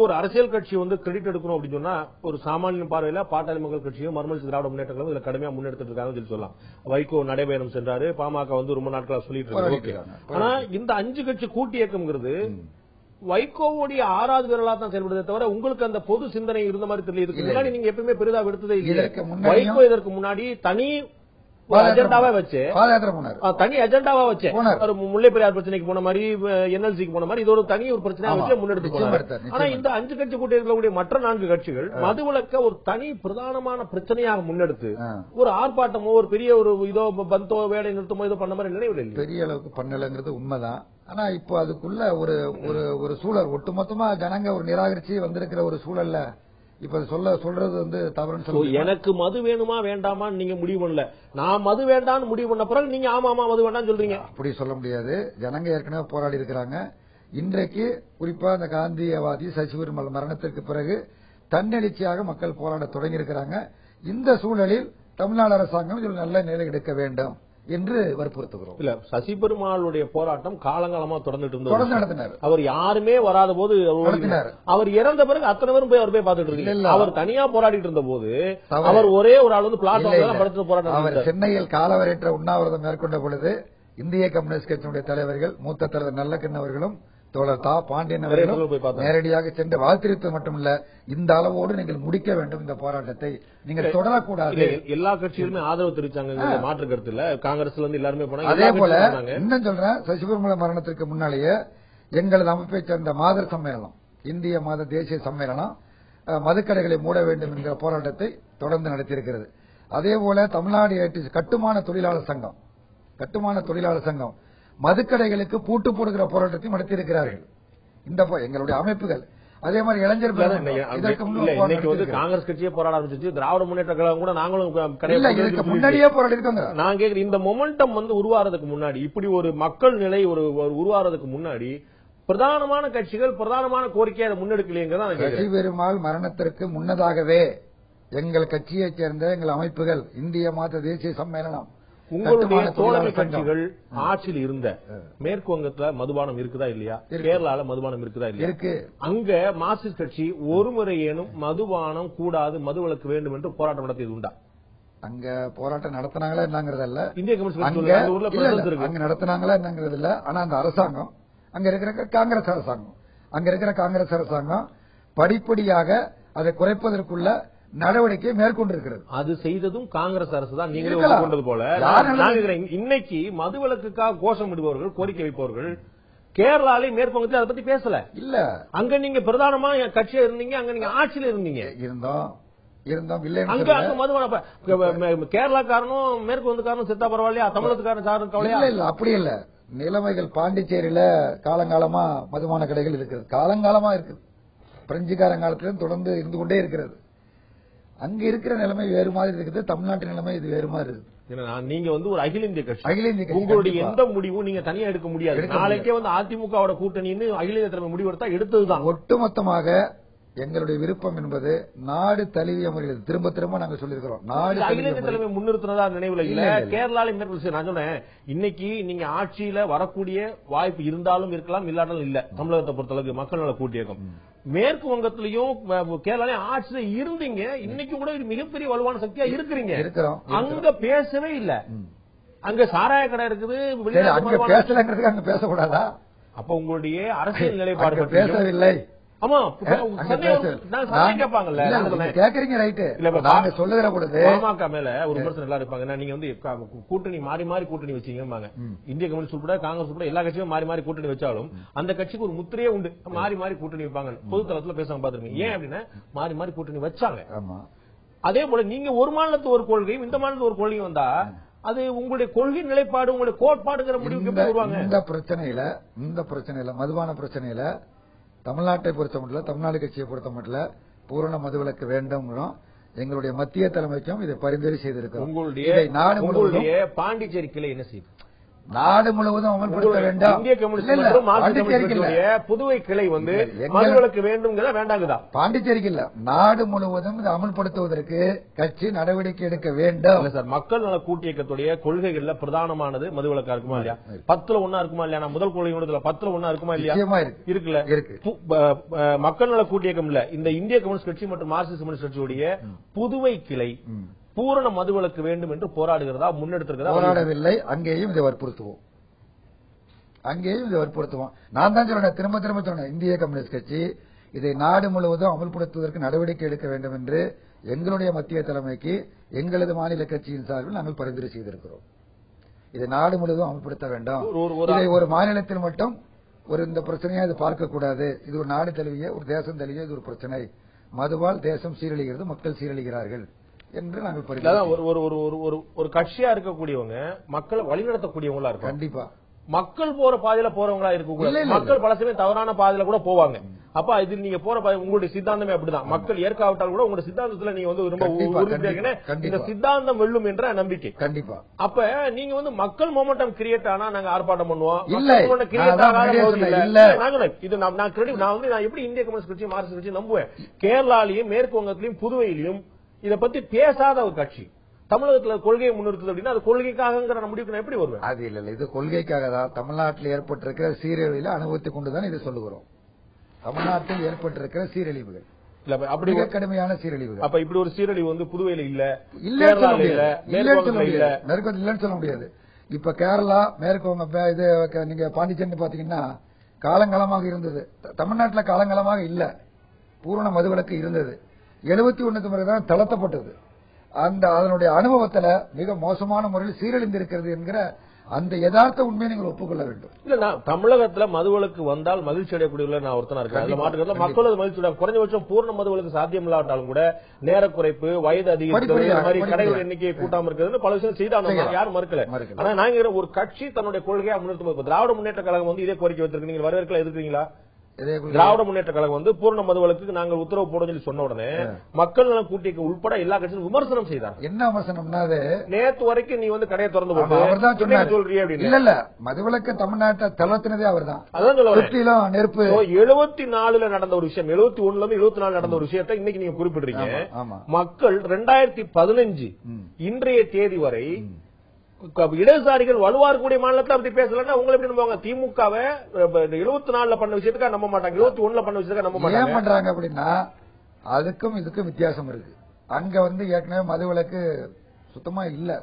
ஒரு அரசியல் கட்சி கிரெடிட் எடுக்கணும் அப்படின்னு சொன்னா, ஒரு சாமானிய பார்வையில பாட்டாளி மக்கள் கட்சியும் மறுமலர்ச்சி திராவிட முன்னேற்ற கழகம் இதுல கடுமையா முன்னெடுத்துட்டு இருக்காங்கன்னு சொல்லலாம். வைகோ நடைபயணம் சென்றாரு, பாமக ரொம்ப நாட்களா சொல்லிட்டு இருக்காங்க. ஆனா இந்த 5 கட்சி கூட்டு இயக்கம்ங்கிறது வைகோவுடைய 6வது விரலா தான் செயல்படுதே தவிர உங்களுக்கு அந்த பொது சிந்தனை இருந்த மாதிரி தெரியல. இதுக்கு முன்னாடி நீங்க எப்பவுமே பெரிதா எடுத்ததே இல்லை. வைகோ இதற்கு முன்னாடி தனி அஜெண்டாவா வச்சு தனி அஜெண்டாவா வச்சு முல்லை பெரியார் பிரச்சனைக்கு போன மாதிரி, என்எல்சிக்கு போன மாதிரி, இது ஒரு தனி ஒரு பிரச்சனையா வச்சு முன்னெடுத்து போனாரு. ஆனா இந்த 5 கட்சி கூட்டத்தில் இருக்கக்கூடிய மற்ற 4 கட்சிகள் மதுவிலக்க ஒரு தனி பிரதானமான பிரச்சனையாக முன்னெடுத்து ஒரு ஆர்ப்பாட்டமோ ஒரு பெரிய ஒரு இதோ பந்தோ வேலை நிறுத்தமோ இதோ பண்ண மாதிரி நினைவில் இல்லை. பெரிய அளவுக்கு பண்ணலங்கிறது உண்மைதான். ஆனா இப்போ அதுக்குள்ள ஒரு சூழல் ஒட்டுமொத்தமா ஜனங்க ஒரு நிராகரிச்சு வந்திருக்கிற ஒரு சூழல்ல இப்ப சொல்றது தவறுன்னு சொல்லுங்க. எனக்கு மது வேணுமா வேண்டாமான்னு நீங்க முடிவு பண்ணல, நான் மது வேண்டாம்னு முடிவு பண்ண பிறகு நீங்க ஆமா மது வேண்டாம்னு சொல்றீங்க. அப்படி சொல்ல முடியாது. ஜனங்க ஏற்கனவே போராடி இருக்கிறாங்க. இன்றைக்கு குறிப்பா இந்த காந்தியவாதி சசிபெருமாள் மரணத்திற்கு பிறகு தன்னெழுச்சியாக மக்கள் போராட தொடங்கி இருக்கிறாங்க. இந்த சூழலில் தமிழ்நாடு அரசாங்கம் இதில் நல்ல நிலை எடுக்க வேண்டும் என்று வற்புறுத்துகிறோம். இல்ல, சசி பெருமாளுடைய போராட்டம் காலங்காலமா தொடர்ந்துட்டு இருந்தது. அவர் யாருமே வராத போது அவர் இறந்த பிறகு அத்தனை பேரும் போய் அவர் போய் பார்த்துட்டு இருக்காங்க. அவர் தனியா போராடிட்டு இருந்த போது அவர் ஒரே ஒரு ஆள் பிளாட்ஃபார்ம் படுத்து போராட்டம். அவர் சென்னையில் காலவரையற்ற உண்ணாவிரதம் மேற்கொண்ட பொழுது இந்திய கம்யூனிஸ்ட் கட்சியினுடைய தலைவர்கள், மூத்த தலைவர் நல்லக்கண்ணவர்களும் தோழர் தா பாண்டியன் அவர்களும் நேரடியாக சென்று வாழ்த்திருப்பது மட்டுமல்ல, இந்த அளவோடு நீங்கள் முடிக்க வேண்டும் இந்த போராட்டத்தை, நீங்கள் தொடரக்கூடாது. எல்லா கட்சிகளுமே ஆதரவு தெரிவிச்சாங்க, மாற்று கருத்து இல்ல. காங்கிரஸ்ல இருந்து எல்லாருமே போனாங்க. அதே போல இன்னும் சொல்றேன், சசிகுமார மரணத்திற்கு முன்னாலேயே எங்களது அமைப்பை சேர்ந்த மாதர் சம்மேளனம், இந்திய மாத தேசிய சம்மேளனம் மதுக்கடைகளை மூட வேண்டும் என்கிற போராட்டத்தை தொடர்ந்து நடத்தியிருக்கிறது. அதே போல தமிழ்நாடு கட்டுமான தொழிலாளர் சங்கம் மதுக்கடைகளுக்கு பூட்டு போடுகிற போராட்டத்தையும் நடத்தியிருக்கிறார்கள் இந்த எங்களுடைய அமைப்புகள். அதே மாதிரி இளைஞர் காங்கிரஸ் கட்சியே போராட ஆரம்பிச்சு, திராவிட முன்னேற்ற கழகம் கூட நாங்களும் முன்னாடியே போராடி இருக்காங்க. நான் கேக்குறேன், இந்த மொமெண்டம் உருவாறதுக்கு முன்னாடி, இப்படி ஒரு மக்கள் நிலை உருவாறதுக்கு முன்னாடி பிரதானமான கட்சிகள் பிரதானமான கோரிக்கையை முன்னெடுக்கலைங்கிறத சசி பெருமாள் மரணத்திற்கு முன்னதாகவே எங்கள் கட்சியைச் சேர்ந்த எங்கள் அமைப்புகள், இந்திய மாத தேசிய சம்மேளனம், உங்களுடைய தோழமை கட்சிகள் ஆட்சியில் இருந்த மேற்கு வங்கத்துல மதுபானம் இருக்குதா இல்லையா, கேரளால மதுபானம் இருக்குதா இல்லையா, இருக்கு. அங்க மார்க்சிஸ்ட் கட்சி ஒரு முறையேனும் மதுபானம் கூடாது, மதுவிலக்கு வேண்டும் என்று போராட்டம் நடத்தியது உண்டா? அங்க போராட்டம் நடத்தினாங்களா என்னங்கறதல்ல, இந்திய கம்யூனிஸ்ட் அங்க நடத்தினாங்களா என்னங்கிறது இல்ல. ஆனா அந்த அரசாங்கம், அங்க இருக்கிற காங்கிரஸ் அரசாங்கம் படிப்படியாக அதை குறைப்பதற்குள்ள நடவடிக்கை மேற்கொண்டிருக்கிறது. அது செய்ததும் காங்கிரஸ் அரசு தான், நீங்களே கொண்டது போல. இன்னைக்கு மதுவிலக்குக்காக கோஷம் விடுபவர்கள், கோரிக்கை வைப்பவர்கள் கேரளாலே மேற்கொண்டு அதை பத்தி பேசல. இல்ல, அங்க நீங்க பிரதானமா கட்சியா இருந்தீங்க, அங்க நீங்க ஆட்சியில இருந்தீங்க. இருந்தோம் கேரளாக்காரனும் மேற்கு வந்தக்காரனும் செத்தா பரவாயில்லையா, தமிழகத்துக்காரன் கவலையா? இல்ல, அப்படி இல்ல. நிலைமைகள் பாண்டிச்சேரியில காலங்காலமா மதுபான கடைகள் இருக்கிறது, காலங்காலமா இருக்குது. பிரெஞ்சுக்காரங்காலத்திலும் தொடர்ந்து இருந்து கொண்டே இருக்கிறது. அங்க இருக்கிற நிலைமை வேறு மாதிரி இருக்குது, தமிழ்நாட்டு நிலைமை இது வேறு மாதிரி இருக்கு. நீங்க ஒரு அகில இந்திய கட்சி, உங்களுடைய எந்த முடிவும் நீங்க தனியா எடுக்க முடியாது. நாளைக்கே அதிமுகவோட கூட்டணின்னு அகில இந்திய தலைமை முடிவெடுத்தா எடுத்ததுதான். ஒட்டுமொத்தமாக எங்களுடைய விருப்பம் என்பது நாடு தழுவிய முறையில் திரும்ப திரும்ப நாங்க சொல்லியிருக்கிறோம். நாடு அகில இந்திய தலைமை முன்னிறுத்தினதா நினைவுல இல்ல. கேரளால மேற்கொள்ள நான் சொன்னேன், இன்னைக்கு நீங்க ஆட்சியில வரக்கூடிய வாய்ப்பு இருந்தாலும் இருக்கலாம், இல்லாட்டாலும் இல்ல. தமிழகத்தை பொறுத்தளவுக்கு மக்கள் நல கூட்டு இயக்கம் மேற்கு வங்கத்திலையும் கேரளாலையும் ஆட்சியில இருந்தீங்க, இன்னைக்கு கூட மிகப்பெரிய வலுவான சக்தியா இருக்கிறீங்க. அங்க பேசவே இல்ல. அங்க சாராய கடை இருக்குது, பேசலங்கிறதுக்கு அங்க பேசக்கூடாதா? அப்ப உங்களுடைய அரசியல் நிலைப்பாடு பேசவில்லை. ஆமா, கேட்பாங்கல்ல, கேக்குறீங்க ரைட்டு. நாங்க சொல்லுகிற பொழுது பாமக மேல ஒரு விமர்சனம் எல்லாம் இருப்பாங்க, நீங்க கூட்டணி மாறி மாறி கூட்டணி வச்சீங்க. இந்திய கம்யூனிஸ்ட் உட்பட காங்கிரஸ் உட்பட எல்லா கட்சியும் மாறி மாறி கூட்டணி வச்சாலும் அந்த கட்சிக்கு ஒரு முத்திரையே உண்டு, மாறி மாறி கூட்டணி வைப்பாங்க. பொதுத்தளத்துல பேசாம பாத்துருக்கீங்க. ஏன் அப்படின்னா மாறி மாறி கூட்டணி வச்சாங்க. அதே போல நீங்க ஒரு மாநிலத்து ஒரு கொள்கையும் இந்த மாநிலத்து ஒரு கொள்கையும் வந்தா அது உங்களுடைய கொள்கை நிலைப்பாடு, உங்களுடைய கோட்பாடுங்கிற முடிவுக்கு எப்படி வருவாங்க? இந்த பிரச்சனையில மதுபான பிரச்சனையில தமிழ்நாட்டை பொறுத்த மட்டும், தமிழ்நாடு கட்சியை பொறுத்த மட்டும் பூரண மதுவிலக்கு வேண்டும். எங்களுடைய மத்திய தலைமைக்கும் இதை பரிந்துரை செய்திருக்கிறோம். உங்களுடைய பாண்டிச்சேரி கிளை என்ன செய்யுது? நாடு முழுவதும் அமல்படுத்த வேண்டும். இந்திய கம்யூனிஸ்ட் புதுவை கிளை மதுவிலக்கு வேண்டும் வேண்டாங்குதா? பாண்டிச்சேரிக்கு இல்ல, நாடு முழுவதும் இதை அமல்படுத்துவதற்கு கட்சி நடவடிக்கை எடுக்க வேண்டும். சார், மக்கள் நல கூட்டு இயக்கத்துடைய கொள்கைகள்ல பிரதானமானது மதுவிலக்கா இருக்குமா இல்லையா? 10ல 1 இருக்குமா இல்லையா? முதல் கொள்கை 10ல 1 இருக்குமா இல்லையா? இருக்குல்ல. மக்கள் நல கூட்டு இயக்கம் இல்ல, இந்த இந்திய கம்யூனிஸ்ட் கட்சி மற்றும் மார்க்சிஸ்ட் கம்யூனிஸ்ட் கட்சியுடைய புதுவை கிளை பூரண மதுவிலக்கு வேண்டும் என்று போராடுகிறதா, முன்னெடுத்திருக்கிறதா? போராடவில்லை. அங்கேயும் இதை வற்புறுத்துவோம். நான் தான் சொல்றேன், திரும்ப திரும்ப சொன்னேன், இந்திய கம்யூனிஸ்ட் கட்சி இதை நாடு முழுவதும் அமல்படுத்துவதற்கு நடவடிக்கை எடுக்க வேண்டும் என்று எங்களுடைய மத்திய தலைமைக்கு எங்களது மாநில கட்சியின் சார்பில் நாங்கள் பரிந்துரை செய்திருக்கிறோம். இதை நாடு முழுவதும் அமல்படுத்த வேண்டும். இதை ஒரு மாநிலத்தில் மட்டும் இந்த பிரச்சனையை இது பார்க்க கூடாது. இது ஒரு நாடு தழுவிய, ஒரு தேசம் தழுவிய இது ஒரு பிரச்சனை. மதுவால் தேசம் சீரழிகிறது, மக்கள் சீரழிகிறார்கள் என்று நாங்கள் ஒரு கட்சியா இருக்கக்கூடியவங்க மக்களை வழிநடத்தக்கூடியவங்களா இருக்கும். கண்டிப்பா மக்கள் போற பாதையில போறவங்களா இருக்க, மக்கள் பல சமயம் தவறான பாதையில கூட போவாங்க. அப்ப இது நீங்க போற பாதை, உங்களுடைய சித்தாந்தமே அப்படிதான். மக்கள் ஏற்காவிட்டால் கூட உங்களுடைய சித்தாந்தத்துல நீங்க ரொம்ப உறுதியாக இந்த சித்தாந்தம் வெல்லும் என்ற நம்பிக்கை. கண்டிப்பா. அப்ப நீங்க மக்கள் மொமெண்டம் கிரியேட் ஆனா நாங்க ஆர்ப்பாட்டம் பண்ணுவோம். நான் எப்படி இந்திய கம்யூனிஸ்ட் கட்சி மார்க்சிஸ்ட் கட்சி நம்புவேன்? கேரளாலையும் மேற்கு வங்கத்திலையும் புதுவையிலையும் இதை பத்தி பேசாத ஒரு கட்சி தமிழகத்துல கொள்கையை முன்னிறுத்துது அப்படின்னா அது கொள்கைக்காக முடிவுக்கு நான் எப்படி வருவேன்? அது இல்ல, இது கொள்கைக்காக தான். தமிழ்நாட்டில் ஏற்பட்டிருக்கிற சீரழிவுகளை அனுபவித்துக் கொண்டுதான் இதை சொல்லுகிறோம். தமிழ்நாட்டில் ஏற்பட்டிருக்கிற சீரழிவுகள் அப்படி கடுமையான சீரழிவுகள். அப்ப இப்படி ஒரு சீரழிவு புதுவையில இல்லன்னு சொல்ல முடியாது. இப்ப கேரளா, மேற்கு வங்க, இது நீங்க பாண்டிச்சேரி பாத்தீங்கன்னா காலங்காலமாக இருந்தது. தமிழ்நாட்டில் காலங்காலமாக இல்ல, பூரண மதுவிலக்கு இருந்தது. 71க்கு பிறகுதான் தளர்த்தப்பட்டது. அதனுடைய அனுபவத்தில் மிக மோசமான முறையில் சீரழிந்திருக்கிறது என்கிற அந்த யதார்த்த உண்மையை நீங்கள் ஒப்புக்கொள்ள வேண்டும். இல்ல, மதுவிலக்கு மதுவிலக்கு வந்தால் மகிழ்ச்சி அடையக்கூடிய நான் ஒருத்தனா இருக்கேன். மாற்றுக்கிறதுல மக்கள் மகிழ்ச்சி குறைஞ்சபட்சம் பூர்ண மதுவிலக்கு சாத்தியம் இல்லாட்டாலும் கூட நேர குறைப்பு, வயது அதிகரிப்பு, கடைகள் எண்ணிக்கையை கூட்டாம இருக்கிறது பல விஷயம் செய்தாங்க, யாரும் மறுக்கல. ஆனா நாங்க ஒரு கட்சி தன்னுடைய கொள்கையா முன்னிறுத்தும் திராவிட முன்னேற்ற கழகம் இதே கோரிக்கை வச்சிருக்கு. நீங்க வரவேற்கல எதிர்க்கிறீங்களா? திராவிட முன்னேற்ற கழகம் பூர்ண மதுவிலக்கு நாங்கள் உத்தரவு போட சொல்லி சொன்ன உடனே மக்கள் நல கூட்டணிக்கு உட்பட எல்லா கட்சியும் விமர்சனம் செய்தார். என்ன விமர்சனம்னா, நேத்து வரைக்கும் நீ கடையை திறந்து சொல்றிய இல்ல மதுவிலக்கு தமிழ்நாட்டை தளர்த்தினதே அவர் தான். அதான் சொல்ல நெருப்பு 74 நடந்த ஒரு விஷயம், 71 74 நடந்த ஒரு விஷயத்தை இன்னைக்கு நீங்க குறிப்பிடுறீங்க. மக்கள் 2015 இன்றைய தேதி வரை இடதுசாரிகள் வலுவா இருக்கக்கூடிய மாநிலத்தில் அப்படி பேசலன்னா உங்களை எப்படி நம்புவாங்க? திமுகவை 74 பண்ண விஷயத்துக்காக நம்ப மாட்டாங்க, 71 பண்ண விஷயத்துக்காக நம்ப மாட்டாங்க. ஏன் பண்றாங்க அப்படின்னா அதுக்கும் இதுக்கும் வித்தியாசம் இருக்கு. அங்க ஏற்கனவே மதுவிலக்கு சுத்தமா இல்ல,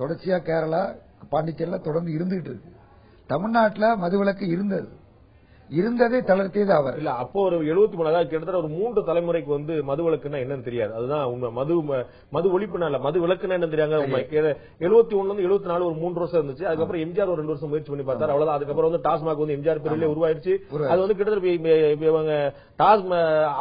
தொடர்ச்சியா கேரளா பாண்டிச்சேரியில தொடர்ந்து இருந்துகிட்டு இருக்கு. தமிழ்நாட்டில் மதுவிலக்கு இருந்ததே தளர்த்தியது அவர் இல்ல. அப்போ ஒரு 73 அதாவது கிட்டத்தட்ட ஒரு 3 தலைமுறைக்கு மதுவிலக்குன்னா என்னன்னு தெரியாது. அதுதான் உண்மை. மது ஒழிப்புனா இல்ல, மது விலக்குன்னா என்ன தெரியாங்க. 71 74 ஒரு 3 வருஷம் இருந்துச்சு. அதுக்கப்புறம் எம்ஜிஆர் ஒரு 2 வருஷம் முயற்சி பண்ணி பார்த்தாரு, அவ்வளவுதான். அதுக்கப்புறம் டாஸ்மாக் எம்ஜிஆர் பேரிலே உருவாயிருச்சு. அது கிட்டத்தட்ட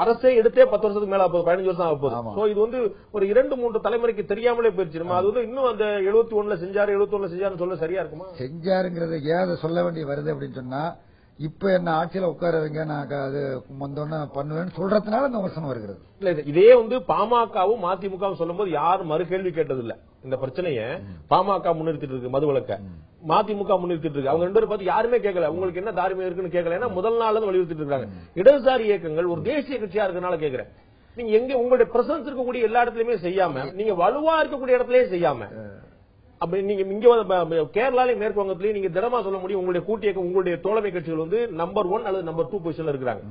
அரசே எடுத்தே 10 வருஷத்துக்கு மேல 15 வருஷம் ஆக போகுது. இது ஒரு 2-3 தலைமுறைக்கு தெரியாமலே போயிருச்சு. அது இன்னும் அந்த 71 செஞ்சாரு 71 செஞ்சாருன்னு சொல்ல சரியா இருக்குமா? செஞ்சாருங்கிறது ஏன் சொல்ல வேண்டிய வருது அப்படின்னு சொன்னா, இப்ப என்ன ஆட்சியில உட்கார வைங்க, நான் அது வந்தோன்னு பண்ணுவேன்னு சொல்றதுனால இந்த விமர்சனம் வருகிறது. இல்ல, இதே பாமகவும் மதிமுகவும் சொல்லும் போது யாரும் மறு கேள்வி கேட்டதில்லை. இந்த பிரச்சனையை பாமக முன்னிறுத்திட்டு இருக்கு, மதுவிலக்க மதிமுக முன்னிறுத்திட்டு இருக்கு. அவங்க 2 பேரும் பார்த்து யாருமே கேட்கல, உங்களுக்கு என்ன தார்மீகம் இருக்குன்னு கேட்கல. ஏன்னா முதல் நாள் வலியுறுத்திட்டு இருக்காங்க. இடதுசாரி இயக்கங்கள் ஒரு தேசிய கட்சியா இருக்கனால கேட்கிறேன். நீங்க எங்க உங்களுடைய பிரசன்ஸ் இருக்கக்கூடிய எல்லா இடத்துலயுமே செய்யாம, நீங்க வலுவா இருக்கக்கூடிய இடத்துலயே செய்யாம, அப்படி நீங்க இங்க கேரளாலையும் மேற்கு வங்கத்திலையும் நீங்க திடமா சொல்ல முடியும் உங்களுடைய கூட்டியக்கம் உங்களுடைய தோழமை கட்சிகள் நம்பர் 1 அல்லது நம்பர் 2 பொசிஷன்ல இருக்கிறாங்க.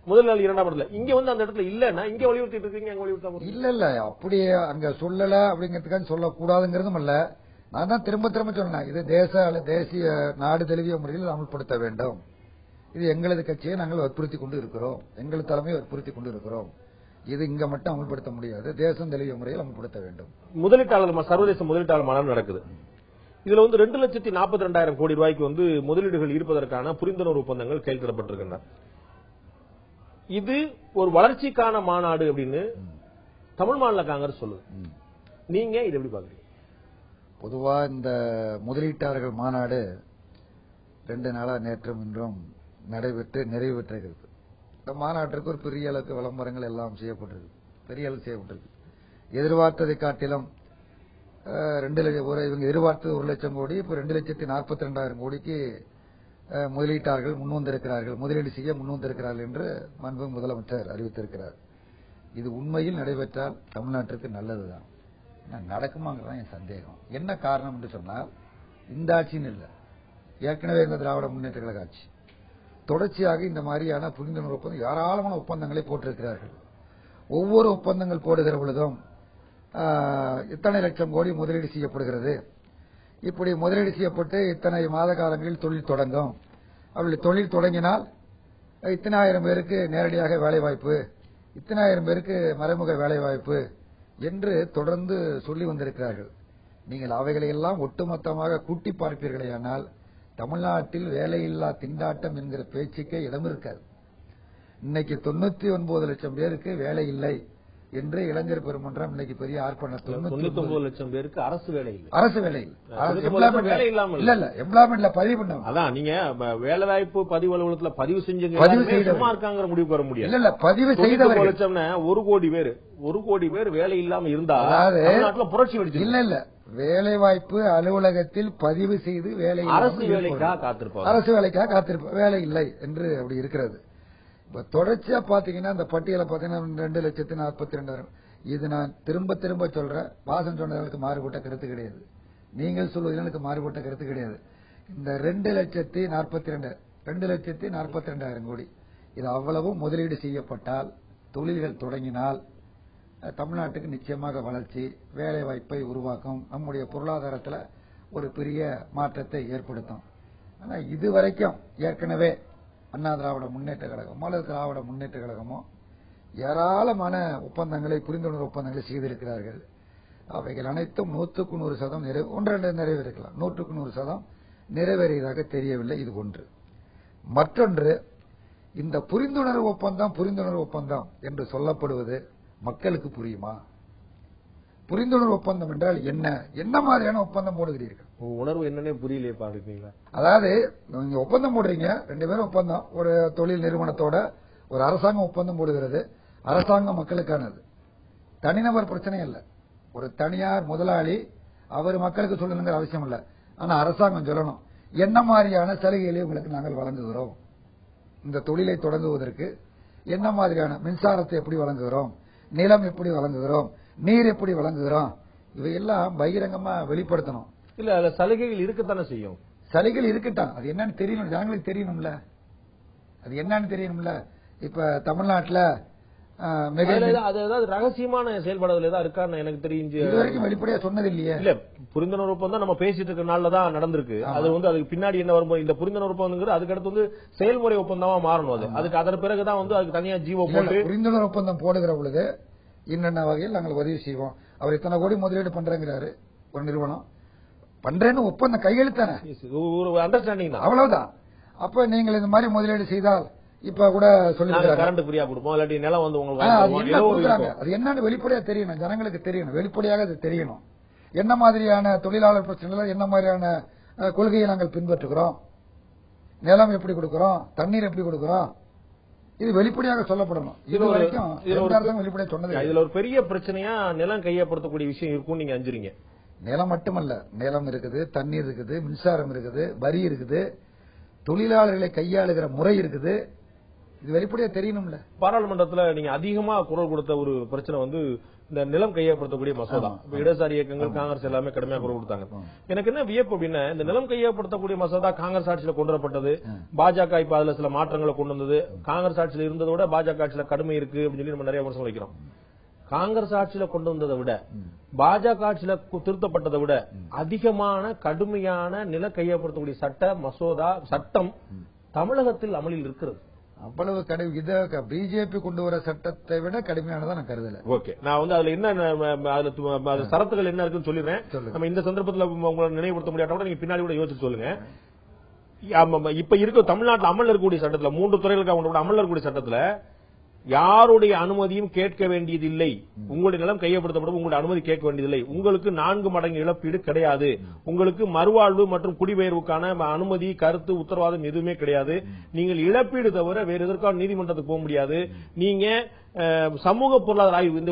முதல் நாள் 2ஆம் இடத்துல இங்க அந்த இடத்துல இல்லன்னா இங்க வலியுறுத்திட்டு இருக்கீங்க, அங்க வலியுறுத்த இல்ல அப்படியே அங்க சொல்லல அப்படிங்கிறதுக்காக சொல்லக்கூடாதுங்கிறதும் இல்ல. நான் தான் திரும்ப சொன்னேன், இது தேசிய நாடு தழுவிய முறையில் அமல்படுத்த வேண்டும். இது எங்களது கட்சியை நாங்கள் வற்புறுத்தி கொண்டு இருக்கிறோம், எங்களது தலைமையை வற்புறுத்தி கொண்டு இருக்கிறோம். இது இங்க மட்டும் அமல்படுத்த முடியாது, தேசம் தழுவிய முறையில் அமல்படுத்த வேண்டும். முதலீட்டாளர் சர்வதேச முதலீட்டாளர் மாநாடு நடக்குது. இதுல 2,42,000 கோடி ரூபாய்க்கு முதலீடுகள் இருப்பதற்கான புரிந்துணர்வு ஒப்பந்தங்கள் கையெழுத்திடப்பட்டிருக்கின்றன. இது ஒரு வளர்ச்சிக்கான மாநாடு அப்படின்னு தமிழ் மாநில காங்கிரஸ் சொல்லுது. நீங்க இதை எப்படி பாக்குறீங்க? பொதுவா இந்த முதலீட்டாளர்கள் மாநாடு 2 நாளா நேற்றும் இன்றும் நடைபெற்று நிறைவு பெற்றிருக்கிறது. இந்த மாநாட்டிற்கு ஒரு பெரிய அளவுக்கு விளம்பரங்கள் எல்லாம் செய்யப்பட்டிருக்கு, பெரிய அளவு செய்யப்பட்டிருக்கு. எதிர்பார்த்ததை காட்டிலும் இவங்க எதிர்பார்த்தது 1 லட்சம் கோடி, இப்ப 2,42,000 கோடிக்கு முதலீட்டாளர்கள் முன்வந்திருக்கிறார்கள், முதலீடு செய்ய முன்வந்திருக்கிறார்கள் என்று மாண்புமிகு முதலமைச்சர் அறிவித்திருக்கிறார். இது உண்மையில் நடைபெற்றால் தமிழ்நாட்டிற்கு நல்லதுதான். நடக்குமாங்கிறதான் என் சந்தேகம். என்ன காரணம் என்று சொன்னால், இந்த ஆட்சின்னு இல்லை, ஏற்கனவே இந்த திராவிட முன்னேற்ற கழக ஆட்சி தொடர்ச்சியாக இந்த மாதிரியான புரிந்துணர்வு ஒப்பந்தம் ஏராளமான ஒப்பந்தங்களை போட்டிருக்கிறார்கள். ஒவ்வொரு ஒப்பந்தங்கள் போடுகிற பொழுதும் இத்தனை லட்சம் கோடி முதலீடு செய்யப்படுகிறது, இப்படி முதலீடு செய்யப்பட்டு இத்தனை மாத காலங்களில் தொழில் தொடங்கும், அவர்கள் தொழில் தொடங்கினால் இத்தனை ஆயிரம் பேருக்கு நேரடியாக வேலைவாய்ப்பு, இத்தனை ஆயிரம் பேருக்கு மறைமுக வேலைவாய்ப்பு என்று தொடர்ந்து சொல்லி வந்திருக்கிறார்கள். நீங்கள் அவைகளை எல்லாம் ஒட்டுமொத்தமாக கூட்டி பார்ப்பீர்களேயானால் தமிழ்நாட்டில் வேலையில்லா திண்டாட்டம் என்கிற பேச்சுக்கே இடம் இருக்காது. இன்னைக்கு 99 லட்சம் பேருக்கு வேலை இல்லை என்று இளைஞர் பெருமன்றம் இன்னைக்கு பெரிய ஆர்ப்பாட்டம். 99 லட்சம் பேருக்கு அரசு வேலை இல்லை, அரசு வேலை இல்ல, எம்ப்ளாய்மெண்ட்ல பதிவு பண்ண. அதான் நீங்க வேலைவாய்ப்பு பதிவு அலுவலகத்துல பதிவு செஞ்சு இருக்காங்க முடிவு பெற முடியாது. இல்ல பதிவு செய்த லட்சம்னா 1 கோடி பேர் வேலை இல்லாம இருந்தா புரட்சி வெடிச்சு. இல்ல வேலை வாய்ப்பு அலுவலகத்தில் பதிவு செய்து வேலை அரசு வேலைக்காக காத்திருப்பாங்க, அரசு வேலைக்காக காத்திருப்பாங்க, வேலை இல்லை என்று அப்படி இருக்கிறது. இப்ப தொடர்ச்சியா பாத்தீங்கன்னா இந்த பட்டியலை பாத்தீங்கன்னா 2,42,000. இது நான் திரும்ப சொல்றேன், வாசன் சொன்னவர்களுக்கு மாறுபட்ட கருத்து கிடையாது, நீங்கள் சொல்வது எனக்கு மாறுபட்ட கருத்து கிடையாது. இந்த 2,42,000 கோடி இது அவ்வளவும் முதலீடு செய்யப்பட்டால், தொழில்கள் தொடங்கினால் தமிழ்நாட்டுக்கு நிச்சயமாக வளர்ச்சி, வேலை வாய்ப்பை உருவாக்கும், நம்முடைய பொருளாதாரத்தில் ஒரு பெரிய மாற்றத்தை ஏற்படுத்தும். ஆனா இதுவரைக்கும் ஏற்கனவே அண்ணா திராவிட முன்னேற்ற கழகமோ அல்லது திராவிட முன்னேற்ற கழகமோ ஏராளமான ஒப்பந்தங்களை புரிந்துணர்வு ஒப்பந்தங்களை செய்திருக்கிறார்கள். அவைகள் அனைத்தும் 100% ஒன்று நிறைவேறிக்கலாம், 100% நிறைவேறியதாக தெரியவில்லை. இது ஒன்று. மற்றொன்று, இந்த புரிந்துணர்வு ஒப்பந்தம் என்று சொல்லப்படுவது மக்களுக்கு புரியுமா? புரிந்துணர்வு ஒப்பந்தம் என்றால் என்ன மாதிரியான ஒப்பந்தம் போடுகிறீர்கள்? உணர்வு என்னன்னே புரியலையே பாருங்களா. அதாவது நீங்க ஒப்பந்தம் போடுறீங்க, 2 பேரும் ஒப்பந்தம், ஒரு தொழில் நிறுவனத்தோட ஒரு அரசாங்கம் ஒப்பந்தம் போடுகிறது. அரசாங்கம் மக்களுக்கானது, தனிநபர் பிரச்சனை இல்ல. ஒரு தனியார் முதலாளி அவர் மக்களுக்கு சொல்லணுங்கிற அவசியம் இல்ல. ஆனா அரசாங்கம் சொல்லணும், என்ன மாதிரியான சலுகைகளை உங்களுக்கு நாங்கள் வழங்குகிறோம், இந்த தொழிலை தொடங்குவதற்கு என்ன மாதிரியான மின்சாரத்தை எப்படி வழங்குகிறோம், நிலம் எப்படி வழங்குகிறோம், நீர் எப்படி வழங்குகிறோம், இவையெல்லாம் பகிரங்கமா வெளிப்படுத்தணும். இல்ல அதுல சலுகைகள் இருக்கத்தானே செய்யும். சலுகைகள் இருக்கட்டும், அது என்னன்னு தெரியணும், ஜனங்களுக்கு தெரியணும்ல. அது என்னன்னு தெரியணும்ல. இப்ப தமிழ்நாட்டுல ரகசியமான செயல்பாடுகள் ஏதாவது இருக்கான்னு எனக்கு தெரிஞ்சு இது வரைக்கும் வெளிப்படையா சொன்னது இல்லையே. இல்ல, புரிந்துணர்வு ஒப்பந்தம் நம்ம பேசிட்டு இருக்க நாள்ல தான் நடந்திருக்கு. அது அதுக்கு பின்னாடி என்ன வரும்போது இந்த புரிந்துணர்வு ஒப்பந்தம் அதுக்கு அடுத்து செயல்முறை ஒப்பந்தமா மாறணும். அதுக்கு அதன் பிறகுதான் அதுக்கு தனியா ஜீவோ போட்டு புரிந்துணர்வு ஒப்பந்தம் போடுகிற பொழுது என்னென்ன வகையில் நாங்கள் உதவி செய்வோம். அவர் இத்தனை கோடி முதலீடு பண்றேங்கிறாரு ஒரு நிறுவனம், பண்றேன்னு ஒப்பந்தம் கையெழுத்தான ஒரு அண்டர்ஸ்டாண்டிங் தான், அவ்வளவுதான். அப்ப நீங்கள் இந்த மாதிரி முதலீடு செய்தால் இப்ப கூட சொல்லிருக்காங்க கரண்ட் ஃப்ரீயா கொடுப்போம், இல்லாட்டி நிலம் உங்களுக்கு அது என்னன்னு வெளிப்படையா தெரியணும், ஜனங்களுக்கு தெரியணும், வெளிப்படையாக அது தெரியணும். என்ன மாதிரியான தொழிலாளர் பிரச்சனைகள், என்ன மாதிரியான கொள்கையை நாங்கள் பின்பற்றுகிறோம், நிலம் எப்படி கொடுக்கிறோம், தண்ணீர் எப்படி கொடுக்கிறோம், இது வெளிப்படையாக சொல்லப்படணும். இது வரைக்கும் வெளிப்படையாக சொன்னது. இதுல ஒரு பெரிய பிரச்சனையா நிலம் கையப்படுத்தக்கூடிய விஷயம் இருக்கும் நீங்க அஞ்சுறீங்க. நிலம் மட்டுமல்ல, நிலம் இருக்குது, தண்ணீர் இருக்குது, மின்சாரம் இருக்குது, வரி இருக்குது, தொழிலாளர்களை கையாளுகிற முறை இருக்குது. இது வெளிப்படையா தெரியணும்ல. பாராளுமன்றத்துல நீங்க அதிகமா குரல் கொடுத்த ஒரு பிரச்சனை இந்த நிலம் கையப்படுத்தக்கூடிய மசோதா. இடதுசாரி இயக்கங்கள் காங்கிரஸ் எல்லாமே கடுமையா குரல் கொடுத்தாங்க. எனக்கு என்ன வியப்பு அப்படின்னா, இந்த நிலம் கையப்படுத்தக்கூடிய மசோதா காங்கிரஸ் ஆட்சியில கொண்டு வரப்பட்டது, பாஜக இப்ப அதுல சில மாற்றங்களை கொண்டு வந்தது. காங்கிரஸ் ஆட்சியில இருந்ததோட பாஜக ஆட்சியில கடுமை இருக்கு அப்படின்னு சொல்லி நம்ம நிறைய விமர்சனம் வைக்கிறோம். காங்கிரஸ் ஆட்சியில கொண்டு வந்ததை விட பாஜக ஆட்சியில திருத்தப்பட்டதை விட அதிகமான கடுமையான நில கையப்படுத்தக்கூடிய சட்டம் தமிழகத்தில் அமலில் இருக்கிறது. அவ்வளவு பிஜேபி கொண்டு வர சட்டத்தை விட கடுமையானதான் நான் கருதல. ஓகே, நான் அதுல என்ன சரத்துகள் என்ன இருக்குன்னு சொல்லிடுறேன். நம்ம இந்த சந்தர்ப்பத்தில் உங்களை நினைவுபடுத்த முடியாத நீங்க பின்னாடி கூட யோசிச்சு சொல்லுங்க. இப்ப இருக்க தமிழ்நாட்டில் அமல் இருக்கக்கூடிய சட்டத்துல 3 துறைகளுக்கு அமல் இருக்கக்கூடிய சட்டத்துல யாருடைய அனுமதியும் கேட்க வேண்டியதில்லை. உங்களுடைய நிலம் கையப்படுத்தப்படும், உங்களுடைய அனுமதி கேட்க வேண்டியதில்லை. உங்களுக்கு 4 மடங்கு இழப்பீடு கிடையாது. உங்களுக்கு மறுவாழ்வு மற்றும் குடிபெயர்வுக்கான அனுமதி, கருத்து, உத்தரவாதம் எதுவுமே கிடையாது. நீங்கள் இழப்பீடு தவிர வேற எதற்கான நீதிமன்றத்துக்கு போக முடியாது. நீங்க சமூக பொருளாதார ஆய்வு, இந்த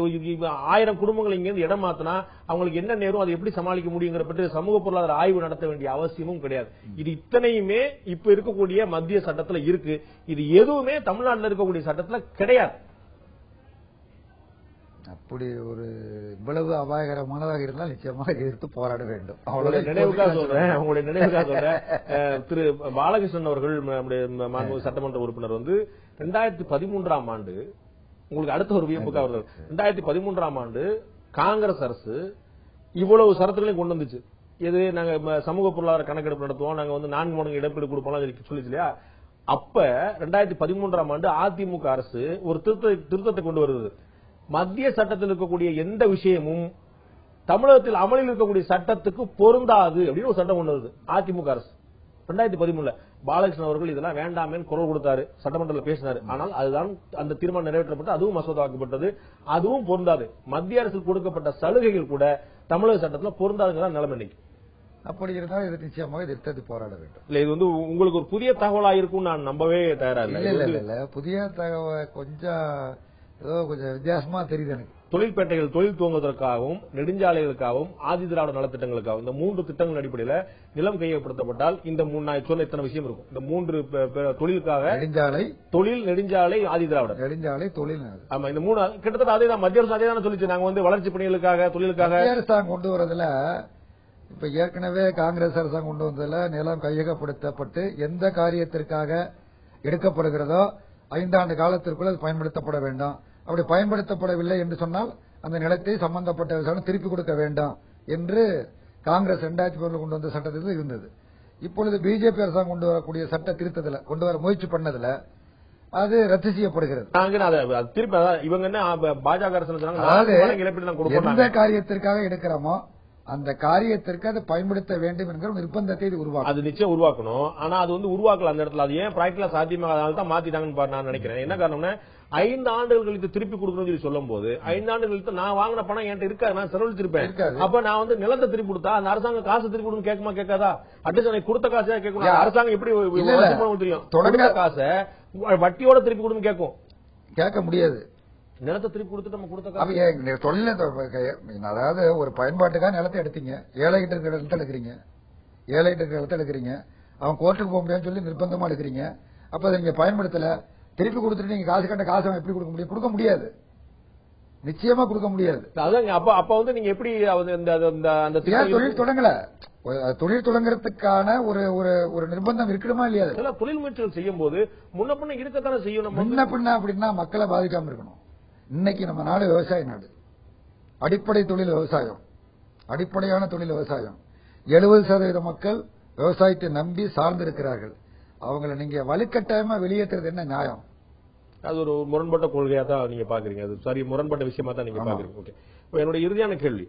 1000 குடும்பங்கள் இங்க இடம் மாத்தினா அவங்களுக்கு என்ன நேரும், அதை எப்படி சமாளிக்க முடியுங்கிற பற்றி சமூக பொருளாதார ஆய்வு நடத்த வேண்டிய அவசியமும் கிடையாது. இது இத்தனையுமே இப்ப இருக்கக்கூடிய மத்திய சட்டத்துல இருக்கு. இது எதுவுமே தமிழ்நாட்டில் இருக்கக்கூடிய சட்டத்துல கிடையாது. அப்படி ஒரு இவ்வளவு அபாயகரமானதாக இருந்தால் நிச்சயமாக எதிர்த்து போராட வேண்டும். உங்களுடைய நினைவுக்காக சொல்றேன். திரு பாலகிருஷ்ணன் அவர்கள் நம்முடைய சட்டமன்ற உறுப்பினர் 2013ஆம் ஆண்டு, உங்களுக்கு அடுத்த ஒரு வியப்புக்கு அவர்கள் 2013ஆம் ஆண்டு காங்கிரஸ் அரசு இவ்வளவு சரத்துகளையும் கொண்டு வந்துச்சு. எது, நாங்க சமூக பொருளாதார கணக்கெடுப்பு நடத்துவோம், நாங்க 4 மடங்கு இழப்பீடு கொடுப்போம் சொல்லிச்சு இல்லையா. அப்ப 2013ஆம் ஆண்டு அதிமுக அரசு ஒரு திருத்தத்தை கொண்டு வருது. மத்திய சட்டத்தில் இருக்கக்கூடிய எந்த விஷயமும் தமிழகத்தில் அமலில் இருக்கக்கூடிய சட்டத்துக்கு பொருந்தாது அப்படின்னு ஒரு சட்டம் கொண்டு வருது அதிமுக அரசு 2013. பாலகிருஷ்ணன் அவர்கள் இதெல்லாம் வேண்டாமேன்னு குரல் கொடுத்தாரு, சட்டமன்றத்தில் பேசினாரு. ஆனால் அதுதான் அந்த தீர்மானம் நிறைவேற்றப்பட்டு அதுவும் மசோதாக்கப்பட்டது. அதுவும் பொருந்தாது. மத்திய அரசுக்கு கொடுக்கப்பட்ட சலுகைகள் கூட தமிழக சட்டத்தில் பொருந்தாதுங்கிற நிலைமை இன்னைக்கு. அப்படி இருந்தால் இது நிச்சயமாக எதிர்த்து போராட வேண்டும். இல்ல, இது உங்களுக்கு ஒரு புதிய தகவலா இருக்கும் நான் நம்பவே தயாரா இல்ல. புதிய தகவல் கொஞ்சம் வித்தியாசமா தெரியுது எனக்கு. தொழிற்பேட்டைகள் தொழில் துவங்குவதற்காகவும் நெடுஞ்சாலைகளுக்காகவும் ஆதி திராவிட நலத்திட்டங்களுக்காகவும் இந்த 3 திட்டங்கள் அடிப்படையில் நிலம் கையப்படுத்தப்பட்டால் இந்த 3 சொன்ன இத்தனை விஷயம் இருக்கும். இந்த 3 தொழிலுக்காக நெடுஞ்சாலை ஆதி திராவிட நெடுஞ்சாலை தொழில், ஆமா, இந்த 3 கிட்டத்தட்ட அதே தான் மத்திய அரசு அதே தான் சொல்லிச்சு. நாங்க வளர்ச்சி பணிகளுக்காக தொழிலுக்காக அரசாங்கம் கொண்டு வரதுல இப்ப ஏற்கனவே காங்கிரஸ் அரசாங்கம் கொண்டு வந்ததுல நிலம் கையகப்படுத்தப்பட்டு எந்த காரியத்திற்காக எடுக்கப்படுகிறதோ 5 ஆண்டு காலத்திற்குள் அது பயன்படுத்தப்பட வேண்டும். அப்படி பயன்படுத்தப்படவில்லை என்று சொன்னால் அந்த நிலத்தை சம்பந்தப்பட்ட விசாரணை திருப்பி கொடுக்க வேண்டும் என்று காங்கிரஸ் 2011 கொண்டு வந்த சட்டத்தில் இருந்தது. இப்பொழுது பிஜேபி அரசாங்கம் கொண்டு வரக்கூடிய சட்ட திருத்தத்துல கொண்டு வர முயற்சி பண்ணதுல அது ரத்து செய்யப்படுகிறது. திருப்பி இவங்க என்ன பாஜக அரசு எந்த காரியத்திற்காக எடுக்கிறோமோ அந்த காரியத்திற்கு அதை பயன்படுத்த வேண்டும் என்கிற நிர்பந்தத்தை இது உருவாக்கும். அது நிச்சயம் உருவாக்கணும். ஆனா அது வந்து உருவாக்கல அந்த இடத்துல. அது ஏன் பிராக்டிகலா சாத்தியமாக தான் மாத்திட்டாங்கன்னு நான் நினைக்கிறேன். என்ன காரணம்னா 5 ஆண்டுகள் கழித்து திருப்பி கொடுக்கணும்னு சொல்லி சொல்லும் போது 5 ஆண்டுகள் கழித்து நான் வாங்கின பணம் என்கிட்ட இருக்காது, நான் செலவழிச்சிருப்பேன். அப்ப நான் வந்து நிலத்தை திருப்பி கொடுத்தா அந்த அரசாங்கம் காசு திருப்பி கொடுன்னு கேட்குமா கேட்காதா? அட்லீஸ்ட் கொடுத்த காசா கேட்கணும். அரசாங்கம் எப்படி தெரியும் தொடங்க காசை வட்டியோட திருப்பி கொடுன்னு கேட்கும். கேட்க முடியாது. நிலத்தை திருப்பி கொடுத்துட்டு நம்ம கொடுத்த தொழில அதாவது ஒரு பயன்பாட்டுக்காக நிலத்தை எடுத்தீங்க, ஏழைகிட்ட இருக்கிற நிலத்தை எடுக்கிறீங்க, ஏழைகிட்ட இருக்கிற நிலத்தை எடுக்கிறீங்க, அவன் கோர்ட்டுக்கு போக முடியாதுன்னு சொல்லி நிர்பந்தமா எடுக்கிறீங்க. அப்ப அதை நீங்க பயன்படுத்தல, திருப்பி கொடுத்துட்டு நீங்க காசு கட்ட காசு எப்படி கொடுக்க முடியும்? கொடுக்க முடியாது, நிச்சயமா கொடுக்க முடியாது. அப்ப வந்து நீங்க எப்படி தொழில் தொடங்கல, தொழில் தொடங்குறதுக்கான ஒரு நிர்பந்தம் இருக்கணுமா இல்லையா? தொழில் முயற்சிகள் செய்யும் போது முன்ன பின்ன இருக்கத்தானே செய்யணும். முன்ன பின்ன அப்படின்னா மக்களை பாதிக்காம இருக்கணும். இன்னைக்கு நம்ம நாடு விவசாய நாடு, அடிப்படை தொழில் விவசாயம், அடிப்படையான தொழில் விவசாயம். 70% மக்கள் விவசாயத்தை நம்பி சார்ந்து இருக்கிறார்கள். அவங்களை நீங்க வலுக்கட்டாயமா வெளியேற்றுறது என்ன நியாயம்? அது ஒரு முரண்பட்ட கொள்கையா தான் நீங்க பாக்குறீங்க. அது சரி, முரண்பட்ட விஷயமா தான் நீங்க பாக்குறீங்க. ஓகே, என்னுடைய இறுதியான கேள்வி,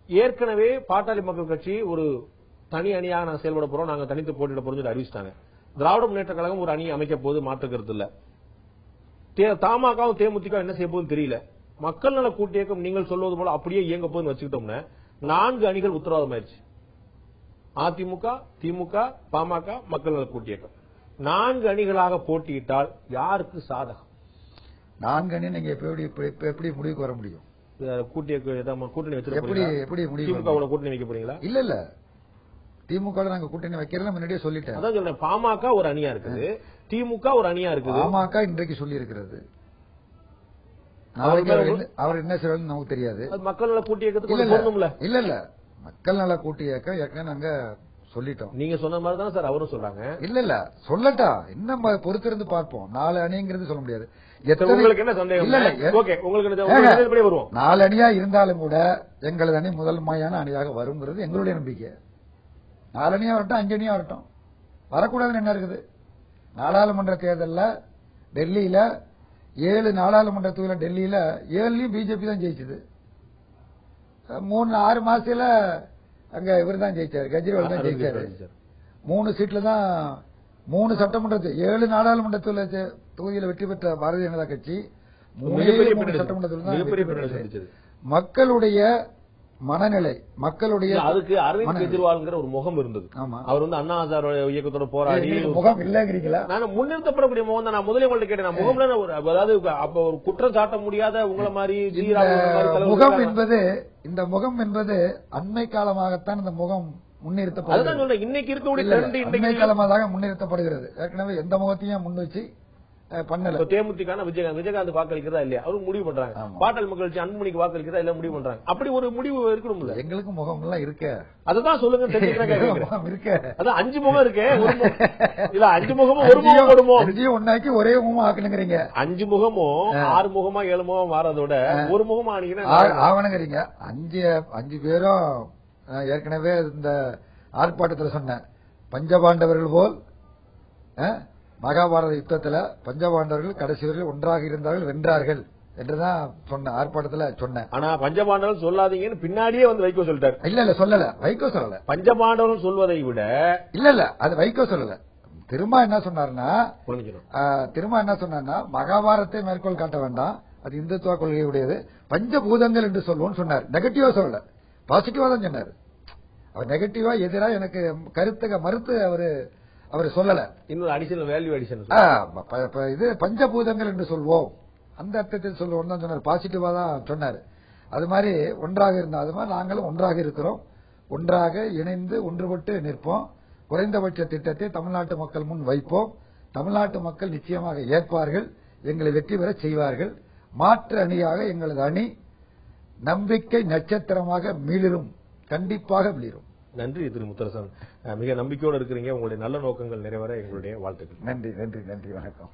ஏற்கனவே பாட்டாளி மக்கள் கட்சி ஒரு தனி அணியாக நாங்க செயல்பட போறோம், நாங்க தனித்து போட்டியிட போறோம் அறிவிச்சிட்டாங்க. திராவிட முன்னேற்ற கழகம் ஒரு அணி அமைக்க போது மாற்று கருத்து இல்ல. தமாகவும் தேமுதிக என்ன செய்ய போகுதுன்னு தெரியல. மக்கள் நல கூட்டு இயக்கம் நீங்கள் சொல்வது போல அப்படியே இயங்க போகுதுன்னு வச்சுக்கிட்டோம்னா 4 அணிகள் உத்தரவாதமாயிருச்சு. அதிமுக, திமுக, பாமக, மக்கள் நல கூட்டு இயக்கம் 4 அணிகளாக போட்டியிட்டால் யாருக்கு சாதகம்? 4 அணி நீங்க எப்படி முடிவுக்கு வர முடியும்? கூட்டணி வச்சு எப்படி திமுக கூட்டணி வைக்க போறீங்களா? இல்ல இல்ல, திமுக நாங்க கூட்டணி வைக்கிறத முன்னாடியே சொல்லிட்டேன். அதான் சொல்றேன், பாமக ஒரு அணியா இருக்குது, திமுக ஒரு அணியா இருக்குது. பாமக இன்றைக்கு சொல்லி இருக்கிறது, அவர் என்ன செய்வாருன்னு நமக்கு தெரியாது. மக்கள் நல கூட்டு இயக்கத்துக்கு இல்ல இல்ல, மக்கள் நல கூட்டு இயக்கம் ஏற்கனவே நாங்க சொல்லிட்டோம். நீங்க சொன்ன மாதிரி தான் சார் அவரும் சொல்றாங்க. இல்ல இல்ல சொல்லட்டா, இன்னும் பொறுத்திருந்து பார்ப்போம். 4 அணிங்கிறது சொல்ல முடியாது. உங்களுக்கு என்ன சந்தேகம்? 4 அணியா இருந்தாலும் கூட எங்களது அணி முதன்மையான அணியாக வருங்கிறது எங்களுடைய நம்பிக்கை. 4 அணியா வரட்டும், 5 அணியா வரட்டும், வரக்கூடாதுன்னு என்ன இருக்குது? நாடாளுமன்ற தேர்தலில் டெல்லியில 7 நாடாளுமன்ற தொகுதியில டெல்லியில 7லயும் பிஜேபி தான் ஜெயிச்சது. 6 மாசத்துல அங்க இவர் தான் ஜெயிச்சாரு, கெஜ்ரிவால் தான் ஜெயிச்சாரு. 3 சீட்ல தான் 3 சட்டமன்ற 7 நாடாளுமன்ற தொகுதியில வெற்றி பெற்ற பாரதிய ஜனதா கட்சி 3 சட்டமன்ற தொகுதியில் மக்களுடைய மனநிலை, மக்களுடைய அதுக்கு அரவிந்த் கெஜ்ரிவால்ங்கிற ஒரு முகம் இருந்தது. அவர் வந்து அண்ணா ஹசாரே இயக்கத்தோட போராடி முகம் இல்லங்கிறீங்களா? நான் முன்னிறுத்தப்படக்கூடிய முகம் தான். நான் முதலே உங்கள்ட்ட கேட்டேன், முகம்ல அதாவது அப்ப ஒரு குற்றம் சாட்ட முடியாத உங்களை மாதிரி முகம் என்பது, இந்த முகம் என்பது அண்மை காலமாகத்தான் இந்த முகம் முன்னிறுத்தப்படுகிறது. இன்னைக்கு இருக்கக்கூடிய அண்மை காலமாக முன்னிறுத்தப்படுகிறது. ஏற்கனவே எந்த முகத்தையும் முன் வச்சு பண்ணல. தேமுதிக விஜயகாந்த் வாக்களிக்கிறதா இல்லையா அவரு முடிவு பண்றாங்க. பாட்டாளி மக்கள் கட்சி அன்புமணிக்கு வாக்களிக்கிறதா இல்ல முடிவு பண்றாங்க. அப்படி ஒரு முடிவு இருக்கணும்ல. எங்களுக்கு முகம் எல்லாம் இருக்கு, அதுதான் சொல்லுங்க. இருக்கு, அதான் 5 முகம் இருக்கு. இல்ல 5 முகமும் ஒரு முகம் போடுமோ? 5 ஒன்னாக்கி ஒரே முகமா ஆக்கணுங்கிறீங்க. 5 முகமும் 6 முகமா 7 முகம் மாறதோட ஒரு முகமா ஆவணுங்கிறீங்க. 5 பேரும் ஏற்கனவே இந்த ஆர்ப்பாட்டத்தில் சொன்ன பஞ்சபாண்டவர்கள் போல் மகாபாரத யுத்தத்துல பஞ்சபாண்டவர்கள் கடைசி வரை ஒன்றாக இருந்தார்கள், வென்றார்கள் என்றுதான் சொன்ன ஆர்ப்பாட்டத்துல சொன்னேன். ஆனா பஞ்சபாண்டவர்கள் சொல்லாதீங்கன்னு பின்னாடியே வந்து வைகோ சொல்லிட்டாரு. இல்ல இல்ல சொல்லல, வைகோ சொல்லல. பஞ்சபாண்டவர்கள் சொல்வதை விட இல்ல இல்ல, அது வைகோ சொல்லல. திரும்ப என்ன சொன்னாருன்னா, மகாபாரத்தை மேற்கோள் காட்ட வேண்டாம், அது இந்துத்துவ கொள்கையுடையது, பஞ்சபூதங்கள் என்று சொல்லுவோம்னு சொன்னார். நெகட்டிவா சொல்லல, பாசிட்டிவா தான் சொன்னாரு. அவர் நெகட்டிவா எதிரா எனக்கு கருத்தை மறுத்து அவர் சொல்லல. இன்னொரு அடிஷனல் வேல்யூ அடிஷன் இது பஞ்சபூதங்கள் என்று சொல்வோம், அந்த அர்த்தத்தில் சொல்லுவோம் தான் சொன்னார். பாசிட்டிவா தான் சொன்னாரு. அது மாதிரி ஒன்றாக இருந்தா, அது மாதிரி நாங்களும் ஒன்றாக இருக்கிறோம், ஒன்றாக இணைந்து ஒன்றுபட்டு நிற்போம். குறைந்தபட்ச திட்டத்தை தமிழ்நாட்டு மக்கள் முன் வைப்போம். தமிழ்நாட்டு மக்கள் நிச்சயமாக ஏற்பார்கள், எங்களை வெற்றி பெற செய்வார்கள். மாற்று அணியாக எங்களது அணி நம்பிக்கை நட்சத்திரமாக மிளிரும், கண்டிப்பாக மிளிரும். நன்றி திரு முத்தரசன், மிக நம்பிக்கையோடு இருக்கிறீங்க. உங்களுடைய நல்ல நோக்கங்கள் நிறைவேற எங்களுடைய வாழ்த்துக்கள். நன்றி நன்றி நன்றி, வணக்கம்.